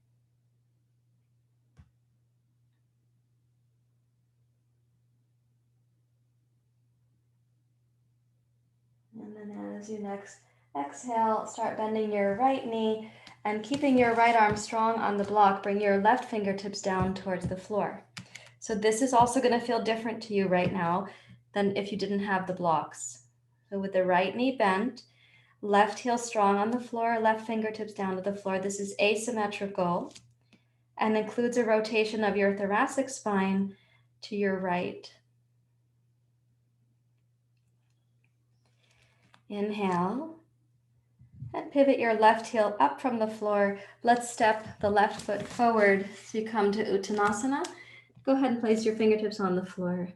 And then as you next exhale, start bending your right knee and keeping your right arm strong on the block, bring your left fingertips down towards the floor. So this is also going to feel different to you right now than if you didn't have the blocks. So with the right knee bent, left heel strong on the floor, left fingertips down to the floor. This is asymmetrical and includes a rotation of your thoracic spine to your right. Inhale and pivot your left heel up from the floor. Let's step the left foot forward so you come to Uttanasana. Go ahead and place your fingertips on the floor.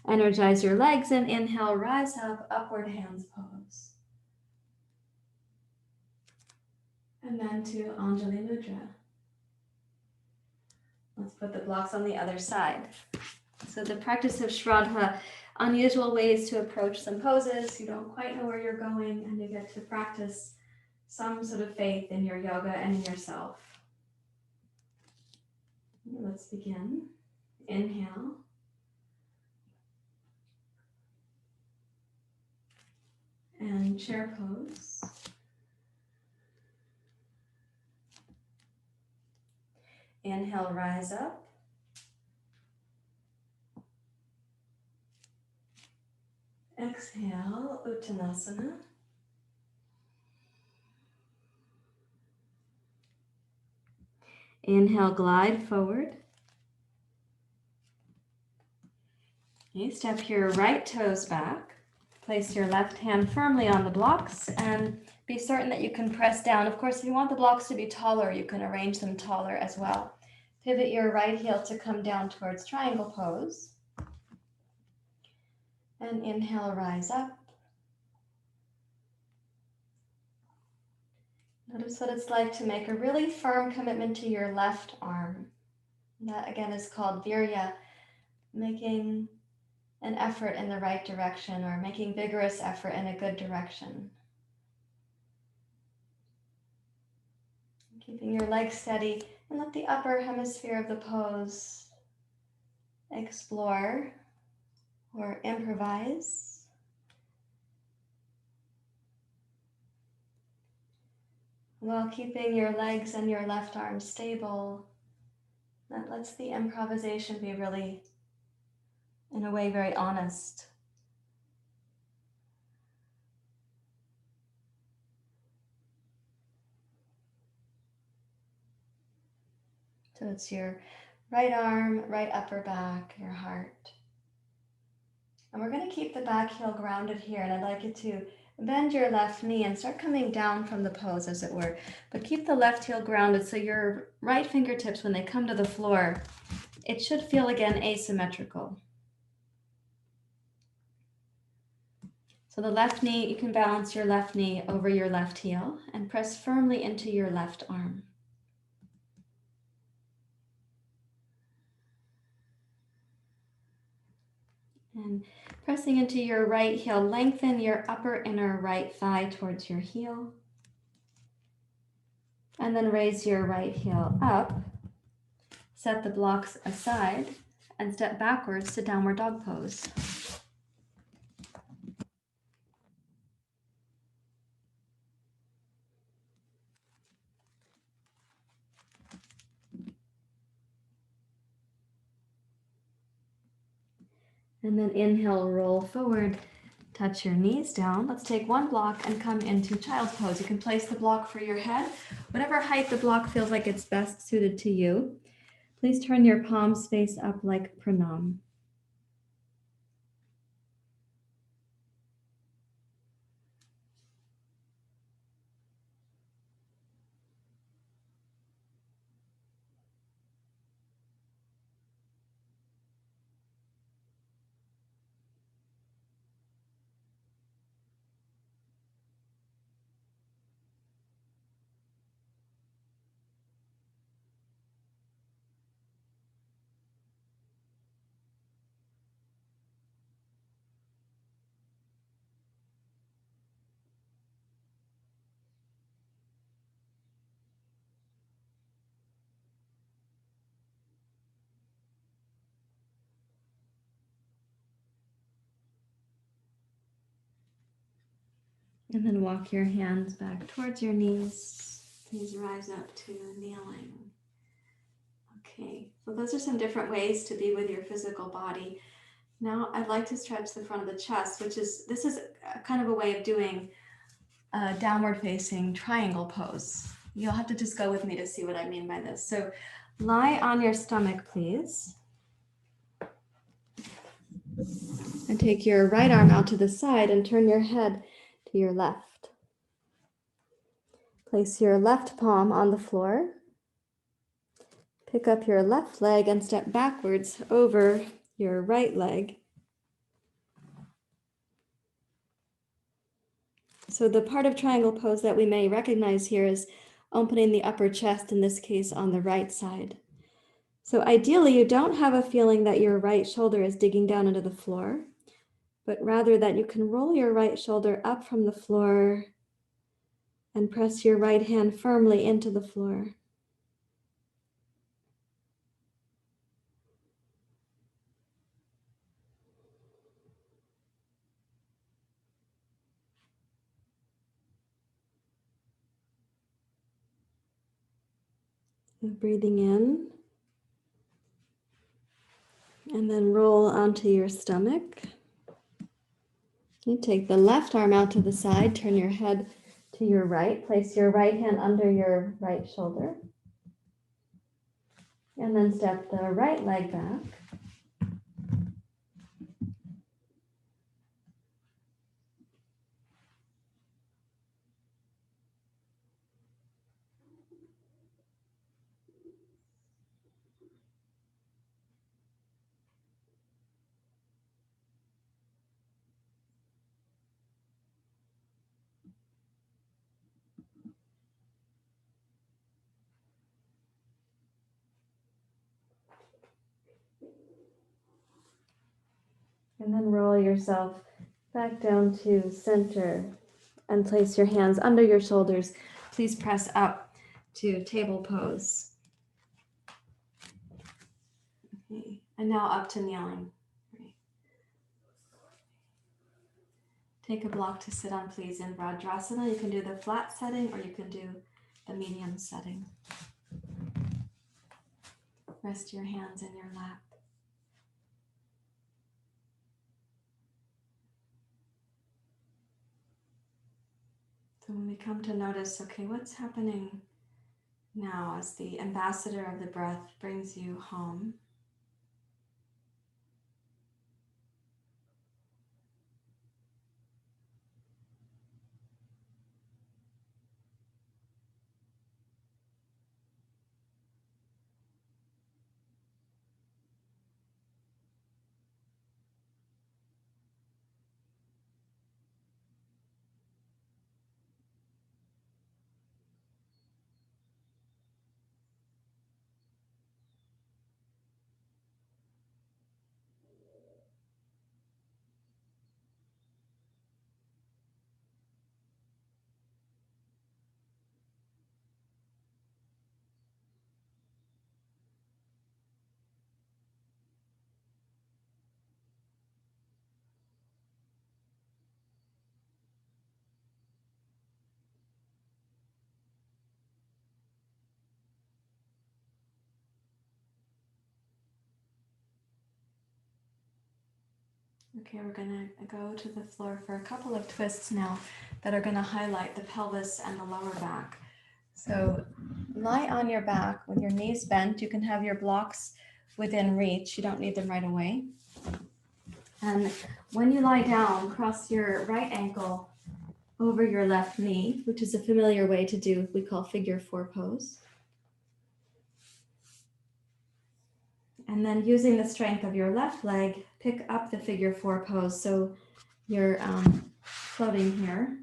Energize your legs and inhale, rise up, upward hands pose. And then to Anjali Mudra. Let's put the blocks on the other side. So the practice of Shraddha, unusual ways to approach some poses. You don't quite know where you're going and you get to practice some sort of faith in your yoga and in yourself. Let's begin. Inhale. And chair pose. Inhale, rise up. Exhale, Uttanasana. Inhale, glide forward. Okay, step your right toes back. Place your left hand firmly on the blocks and be certain that you can press down. Of course, if you want the blocks to be taller, you can arrange them taller as well. Pivot your right heel to come down towards triangle pose. And inhale, rise up. Notice what it's like to make a really firm commitment to your left arm. That again is called Virya, making an effort in the right direction or making vigorous effort in a good direction. Keeping your legs steady and let the upper hemisphere of the pose explore or improvise. While keeping your legs and your left arm stable, that lets the improvisation be really, in a way, very honest. So it's your right arm, right upper back, your heart. And we're going to keep the back heel grounded here, and I'd like you to bend your left knee and start coming down from the pose, as it were. But keep the left heel grounded so your right fingertips, when they come to the floor, it should feel again asymmetrical. So the left knee, you can balance your left knee over your left heel and press firmly into your left arm. And pressing into your right heel, lengthen your upper inner right thigh towards your heel. And then raise your right heel up. Set the blocks aside and step backwards to downward dog pose. And then inhale, roll forward, touch your knees down. Let's take one block and come into child's pose. You can place the block for your head, whatever height the block feels like it's best suited to you. Please turn your palms face up like pranam. And then walk your hands back towards your knees. Please rise up to kneeling. Okay, so those are some different ways to be with your physical body. Now I'd like to stretch the front of the chest, this is kind of a way of doing a downward facing triangle pose. You'll have to just go with me to see what I mean by this. So lie on your stomach, please. And take your right arm out to the side and turn your head to your left. Place your left palm on the floor. Pick up your left leg and step backwards over your right leg. So the part of triangle pose that we may recognize here is opening the upper chest, in this case on the right side. So ideally, you don't have a feeling that your right shoulder is digging down into the floor, but rather that you can roll your right shoulder up from the floor and press your right hand firmly into the floor. And breathing in, and then roll onto your stomach. You take the left arm out to the side, turn your head to your right, place your right hand under your right shoulder, and then step the right leg back. And then roll yourself back down to center and place your hands under your shoulders. Please press up to table pose. Okay. And now up to kneeling. Great. Take a block to sit on, please, in Vajrasana. You can do the flat setting or you can do the medium setting. Rest your hands in your lap. So when we come to notice, okay, what's happening now as the ambassador of the breath brings you home? Okay, we're gonna go to the floor for a couple of twists now that are gonna highlight the pelvis and the lower back. So lie on your back with your knees bent. You can have your blocks within reach. You don't need them right away. And when you lie down, cross your right ankle over your left knee, which is a familiar way to do what we call figure 4 pose. And then using the strength of your left leg, pick up the figure 4 pose. So you're floating here.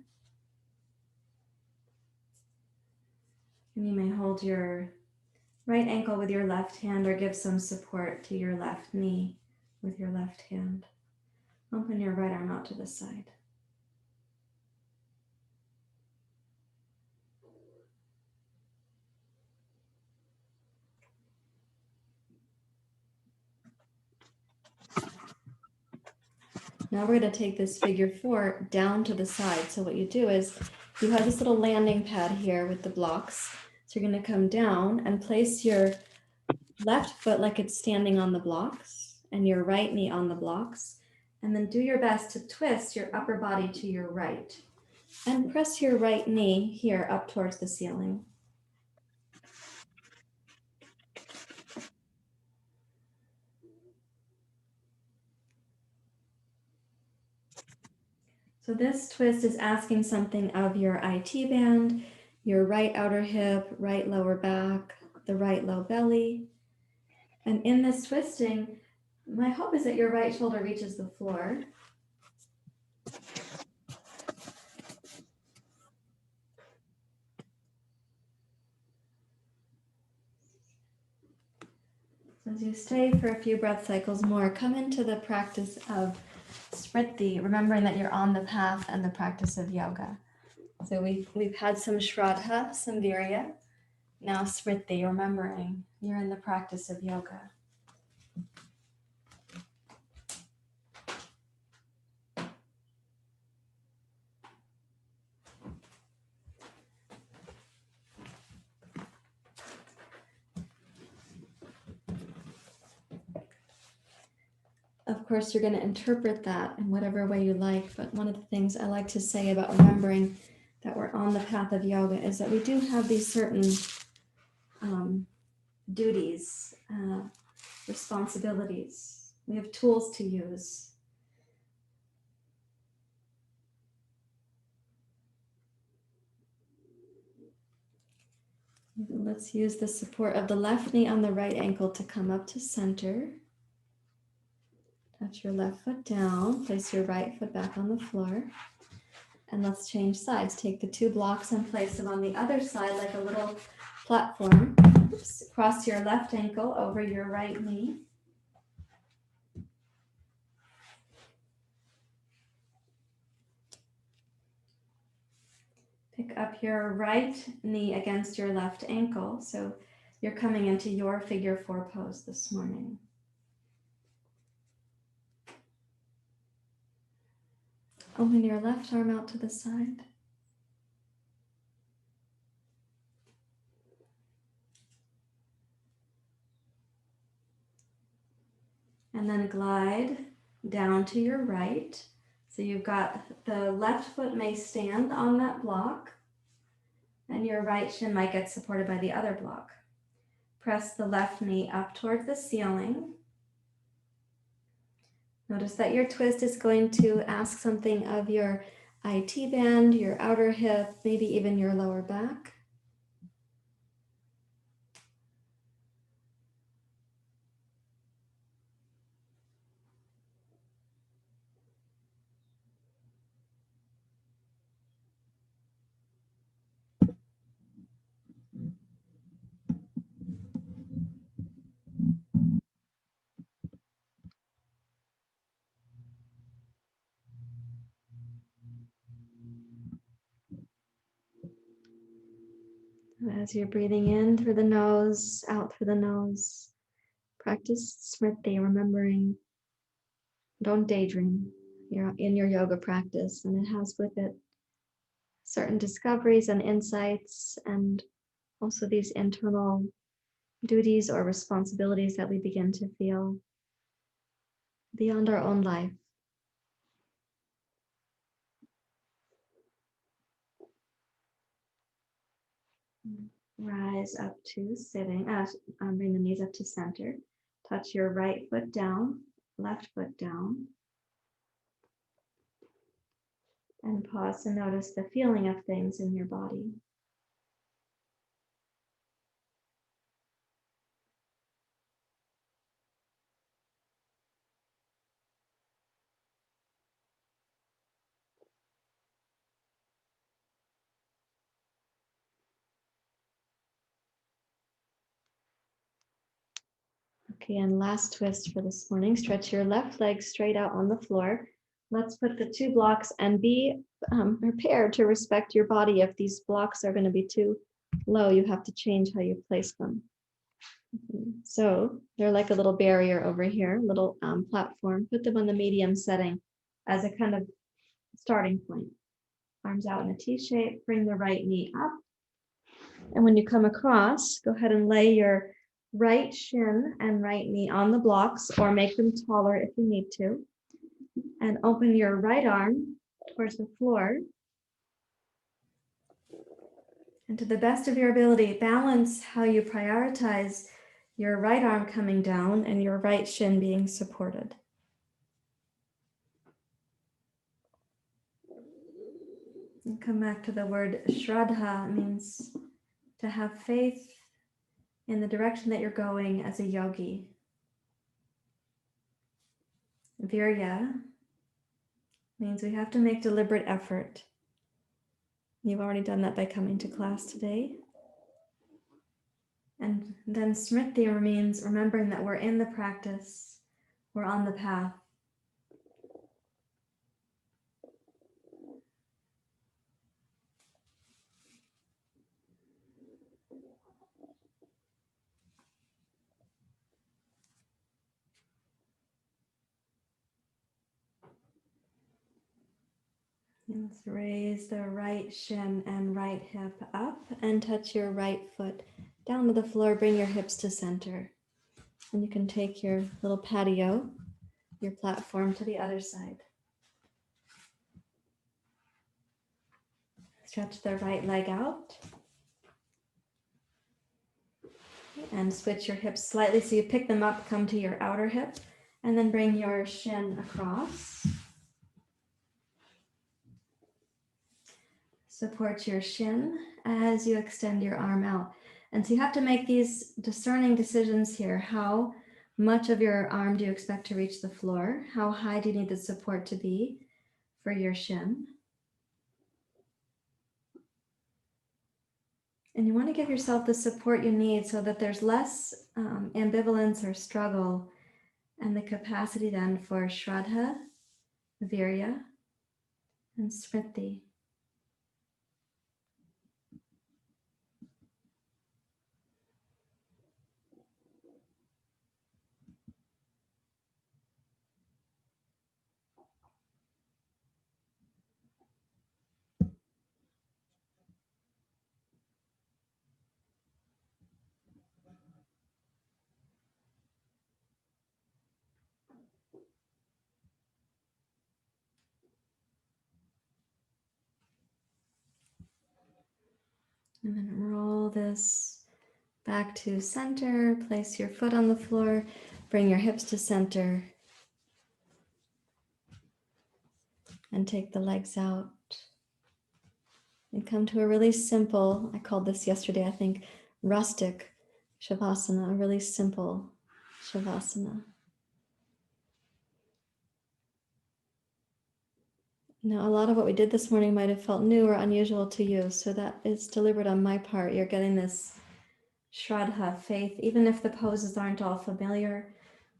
And you may hold your right ankle with your left hand or give some support to your left knee with your left hand. Open your right arm out to the side. Now we're going to take this figure 4 down to the side. So what you do is you have this little landing pad here with the blocks. So you're going to come down and place your left foot like it's standing on the blocks and your right knee on the blocks. And then do your best to twist your upper body to your right. And press your right knee here up towards the ceiling. So this twist is asking something of your IT band, your right outer hip, right lower back, the right low belly. And in this twisting, my hope is that your right shoulder reaches the floor. So as you stay for a few breath cycles more, come into the practice of Smriti, remembering that you're on the path and the practice of yoga. So we've had some Shraddha, some Virya. Now Smriti, remembering you're in the practice of yoga. Of course, you're going to interpret that in whatever way you like. But one of the things I like to say about remembering that we're on the path of yoga is that we do have these certain duties, responsibilities. We have tools to use. Let's use the support of the left knee on the right ankle to come up to center. Touch your left foot down, place your right foot back on the floor. And let's change sides. Take the 2 blocks and place them on the other side like a little platform. Cross your left ankle over your right knee. Pick up your right knee against your left ankle. So you're coming into your figure 4 pose this morning. Open your left arm out to the side. And then glide down to your right. So you've got the left foot may stand on that block and your right shin might get supported by the other block. Press the left knee up towards the ceiling. Notice that your twist is going to ask something of your IT band, your outer hip, maybe even your lower back. As you're breathing in through the nose, out through the nose, practice Smriti, remembering. Don't daydream. You're in your yoga practice, and it has with it certain discoveries and insights, and also these internal duties or responsibilities that we begin to feel beyond our own life. Rise up to sitting, bring the knees up to center. Touch your right foot down, left foot down. And pause to notice the feeling of things in your body. Okay, and last twist for this morning. Stretch your left leg straight out on the floor. Let's put the two blocks and be prepared to respect your body. If these blocks are going to be too low, you have to change how you place them. So they're like a little barrier over here, little platform. Put them on the medium setting as a kind of starting point. Arms out in a T shape, bring the right knee up. And when you come across, go ahead and lay your right shin and right knee on the blocks or make them taller if you need to. And open your right arm towards the floor. And to the best of your ability, balance how you prioritize your right arm coming down and your right shin being supported. And come back to the word Shraddha. It means to have faith in the direction that you're going as a yogi. Virya means we have to make deliberate effort. You've already done that by coming to class today. And then Smriti means remembering that we're in the practice, we're on the path. Let's raise the right shin and right hip up and touch your right foot down to the floor. Bring your hips to center. And you can take your little patio, your platform, to the other side. Stretch the right leg out. And switch your hips slightly so you pick them up, come to your outer hip, and then bring your shin across. Support your shin as you extend your arm out. And so you have to make these discerning decisions here. How much of your arm do you expect to reach the floor? How high do you need the support to be for your shin? And you want to give yourself the support you need so that there's less ambivalence or struggle, and the capacity then for Shraddha, Virya, and Smriti. And then roll this back to center. Place your foot on the floor. Bring your hips to center. And take the legs out. And come to a really simple, I called this yesterday, I think, rustic Shavasana, a really simple Shavasana. Now, a lot of what we did this morning might have felt new or unusual to you, so that is deliberate on my part. You're getting this Shraddha, faith, even if the poses aren't all familiar,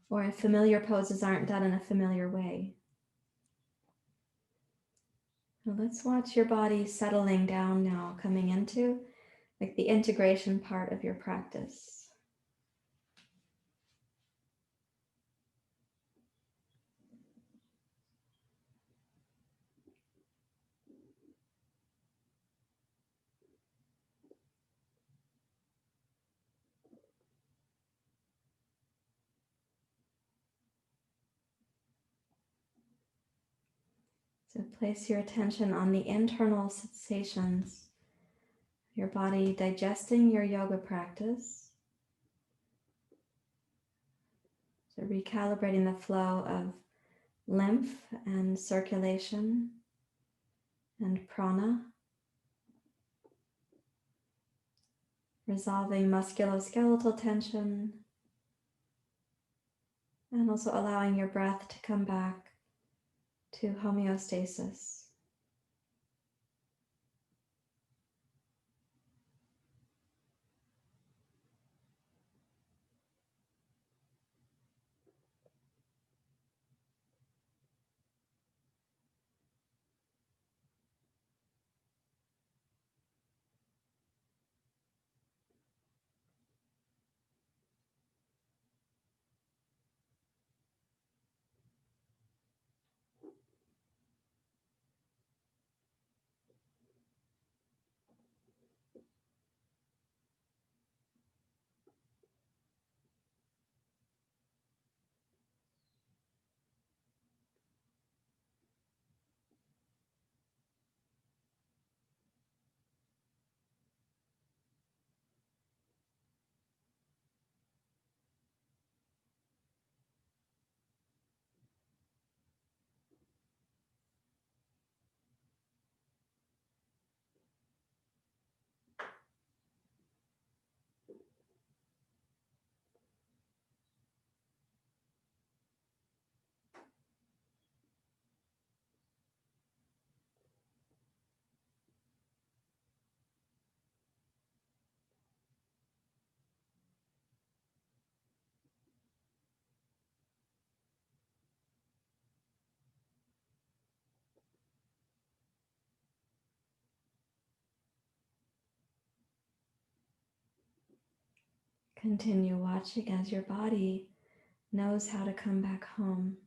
or if familiar poses aren't done in a familiar way. So let's watch your body settling down now, coming into like the integration part of your practice. So place your attention on the internal sensations your body digesting your yoga practice. So recalibrating the flow of lymph and circulation and prana. Resolving musculoskeletal tension. And also allowing your breath to come back to homeostasis. Continue watching as your body knows how to come back home.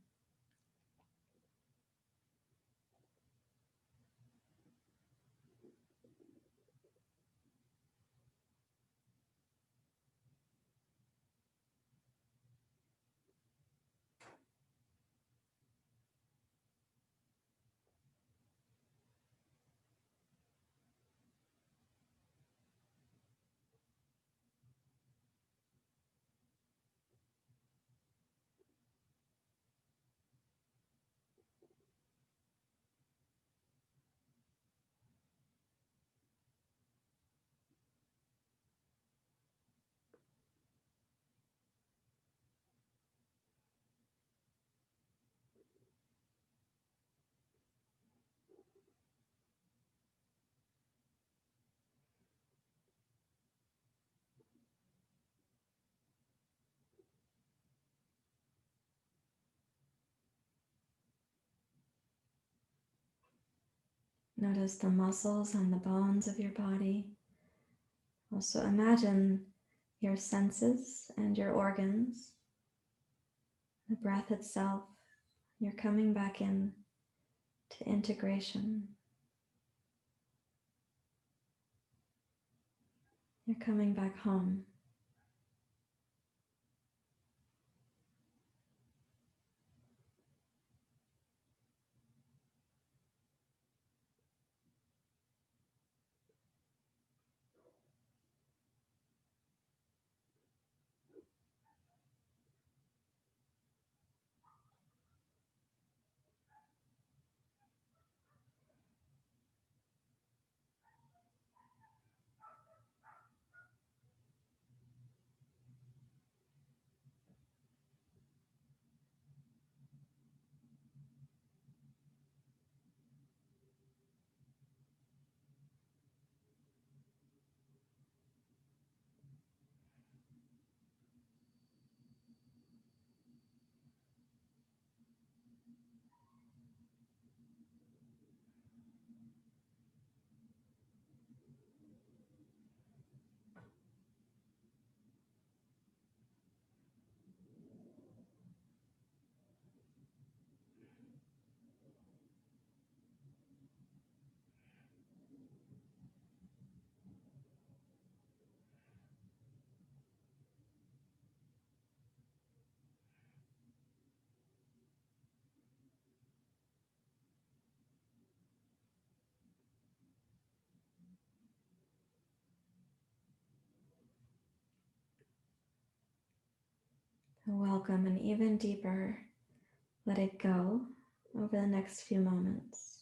Notice the muscles and the bones of your body. Also imagine your senses and your organs, the breath itself. You're coming back in to integration. You're coming back home. Welcome, and even deeper, let it go over the next few moments.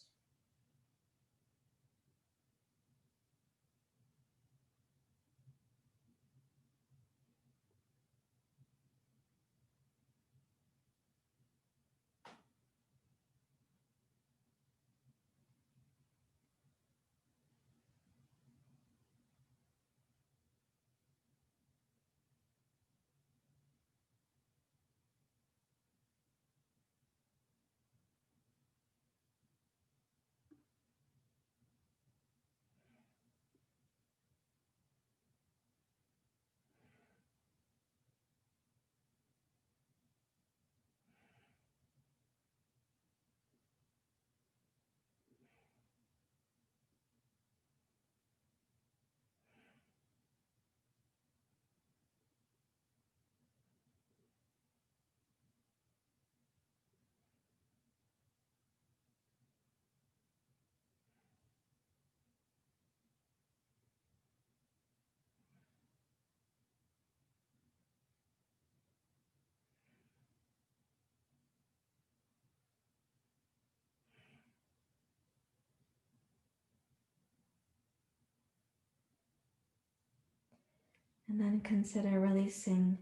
And then consider releasing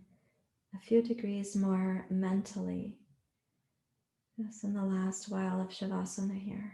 a few degrees more mentally. This in the last while of Shavasana here.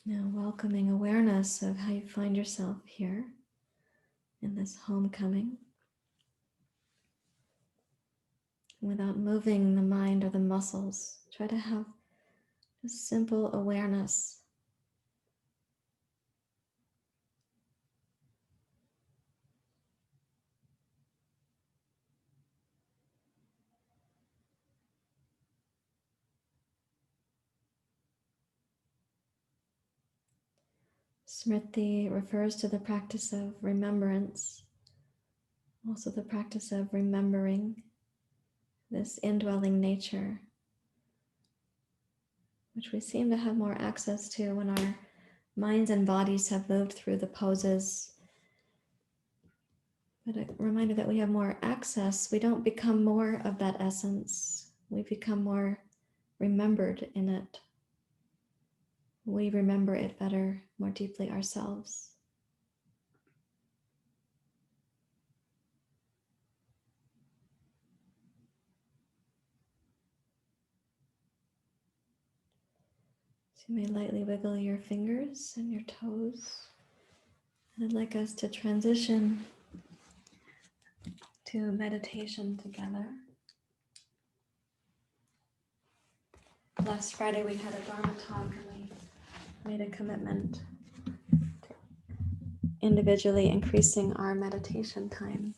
Now welcoming awareness of how you find yourself here in this homecoming, without moving the mind or the muscles. Try to have just simple awareness. Smriti refers to the practice of remembrance, also the practice of remembering this indwelling nature, which we seem to have more access to when our minds and bodies have moved through the poses But a reminder that we have more access. We don't become more of that essence. We become more remembered in it. We remember it better, more deeply ourselves. So you may lightly wiggle your fingers and your toes. And I'd like us to transition to meditation together. Last Friday we had a Dharma talk and we made a commitment to individually increasing our meditation time.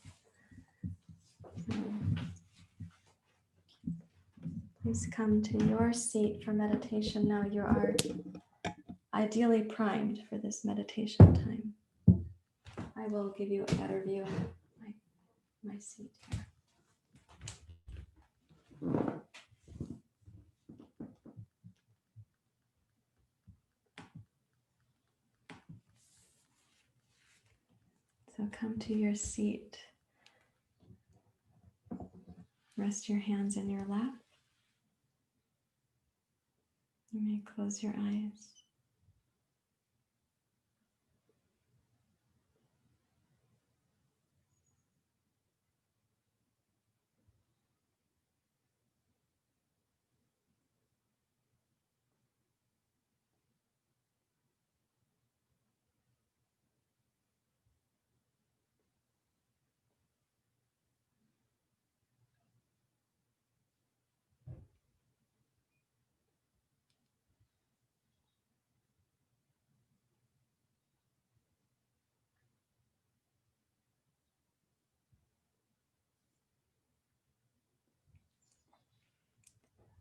So please come to your seat for meditation now. You are ideally primed for this meditation time. I will give you a better view of my seat here. So come to your seat. Rest your hands in your lap. You may close your eyes.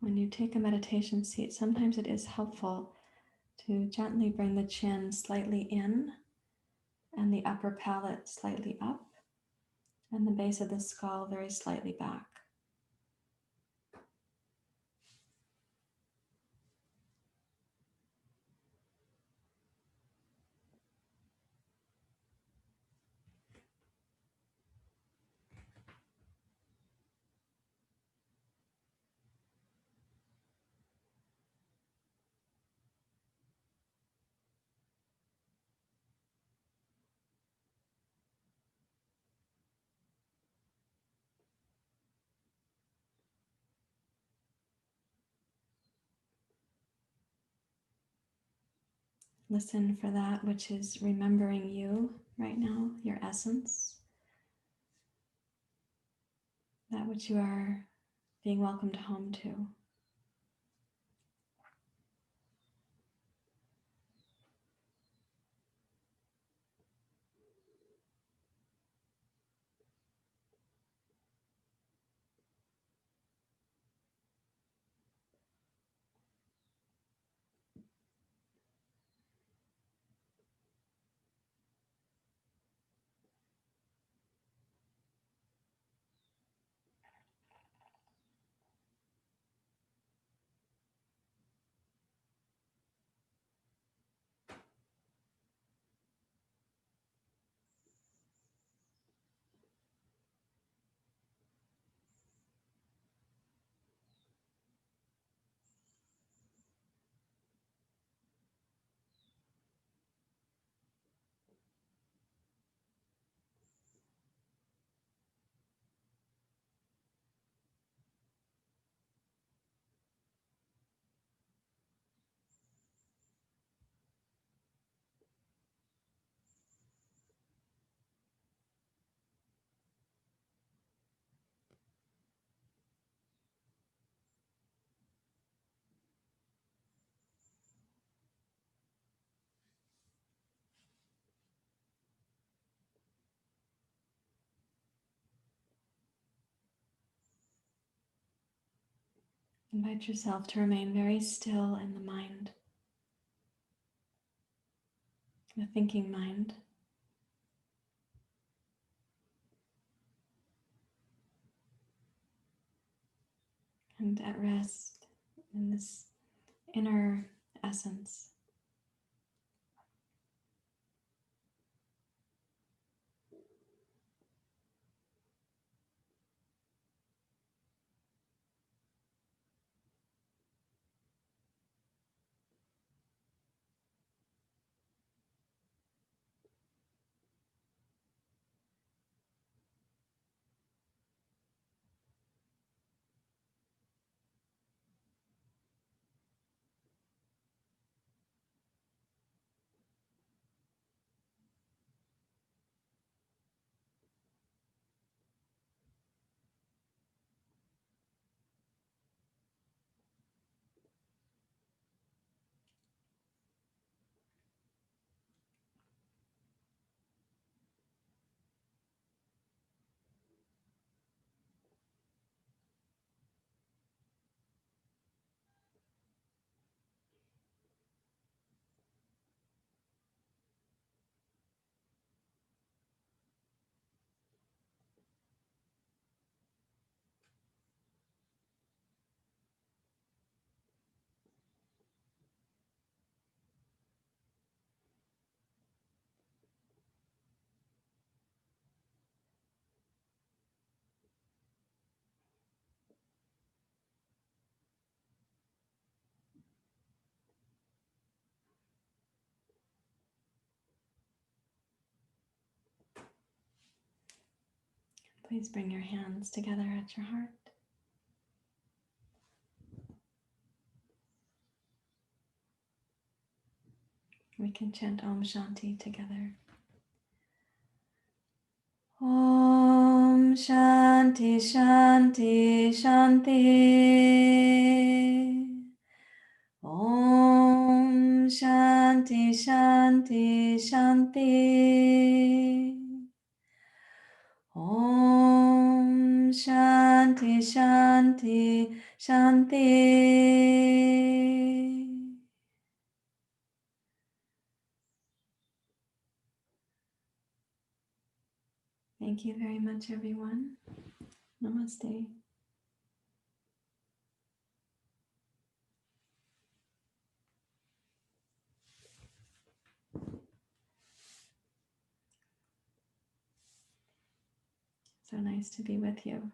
When you take a meditation seat, sometimes it is helpful to gently bring the chin slightly in and the upper palate slightly up and the base of the skull very slightly back. Listen for that which is remembering you right now, your essence, that which you are being welcomed home to. Invite yourself to remain very still in the mind, the thinking mind. And at rest in this inner essence. Please bring your hands together at your heart. We can chant Om Shanti together. Om Shanti Shanti Shanti. Om Shanti Shanti Shanti. Om Shanti Shanti Shanti. Thank you very much, everyone. Namaste. So nice to be with you.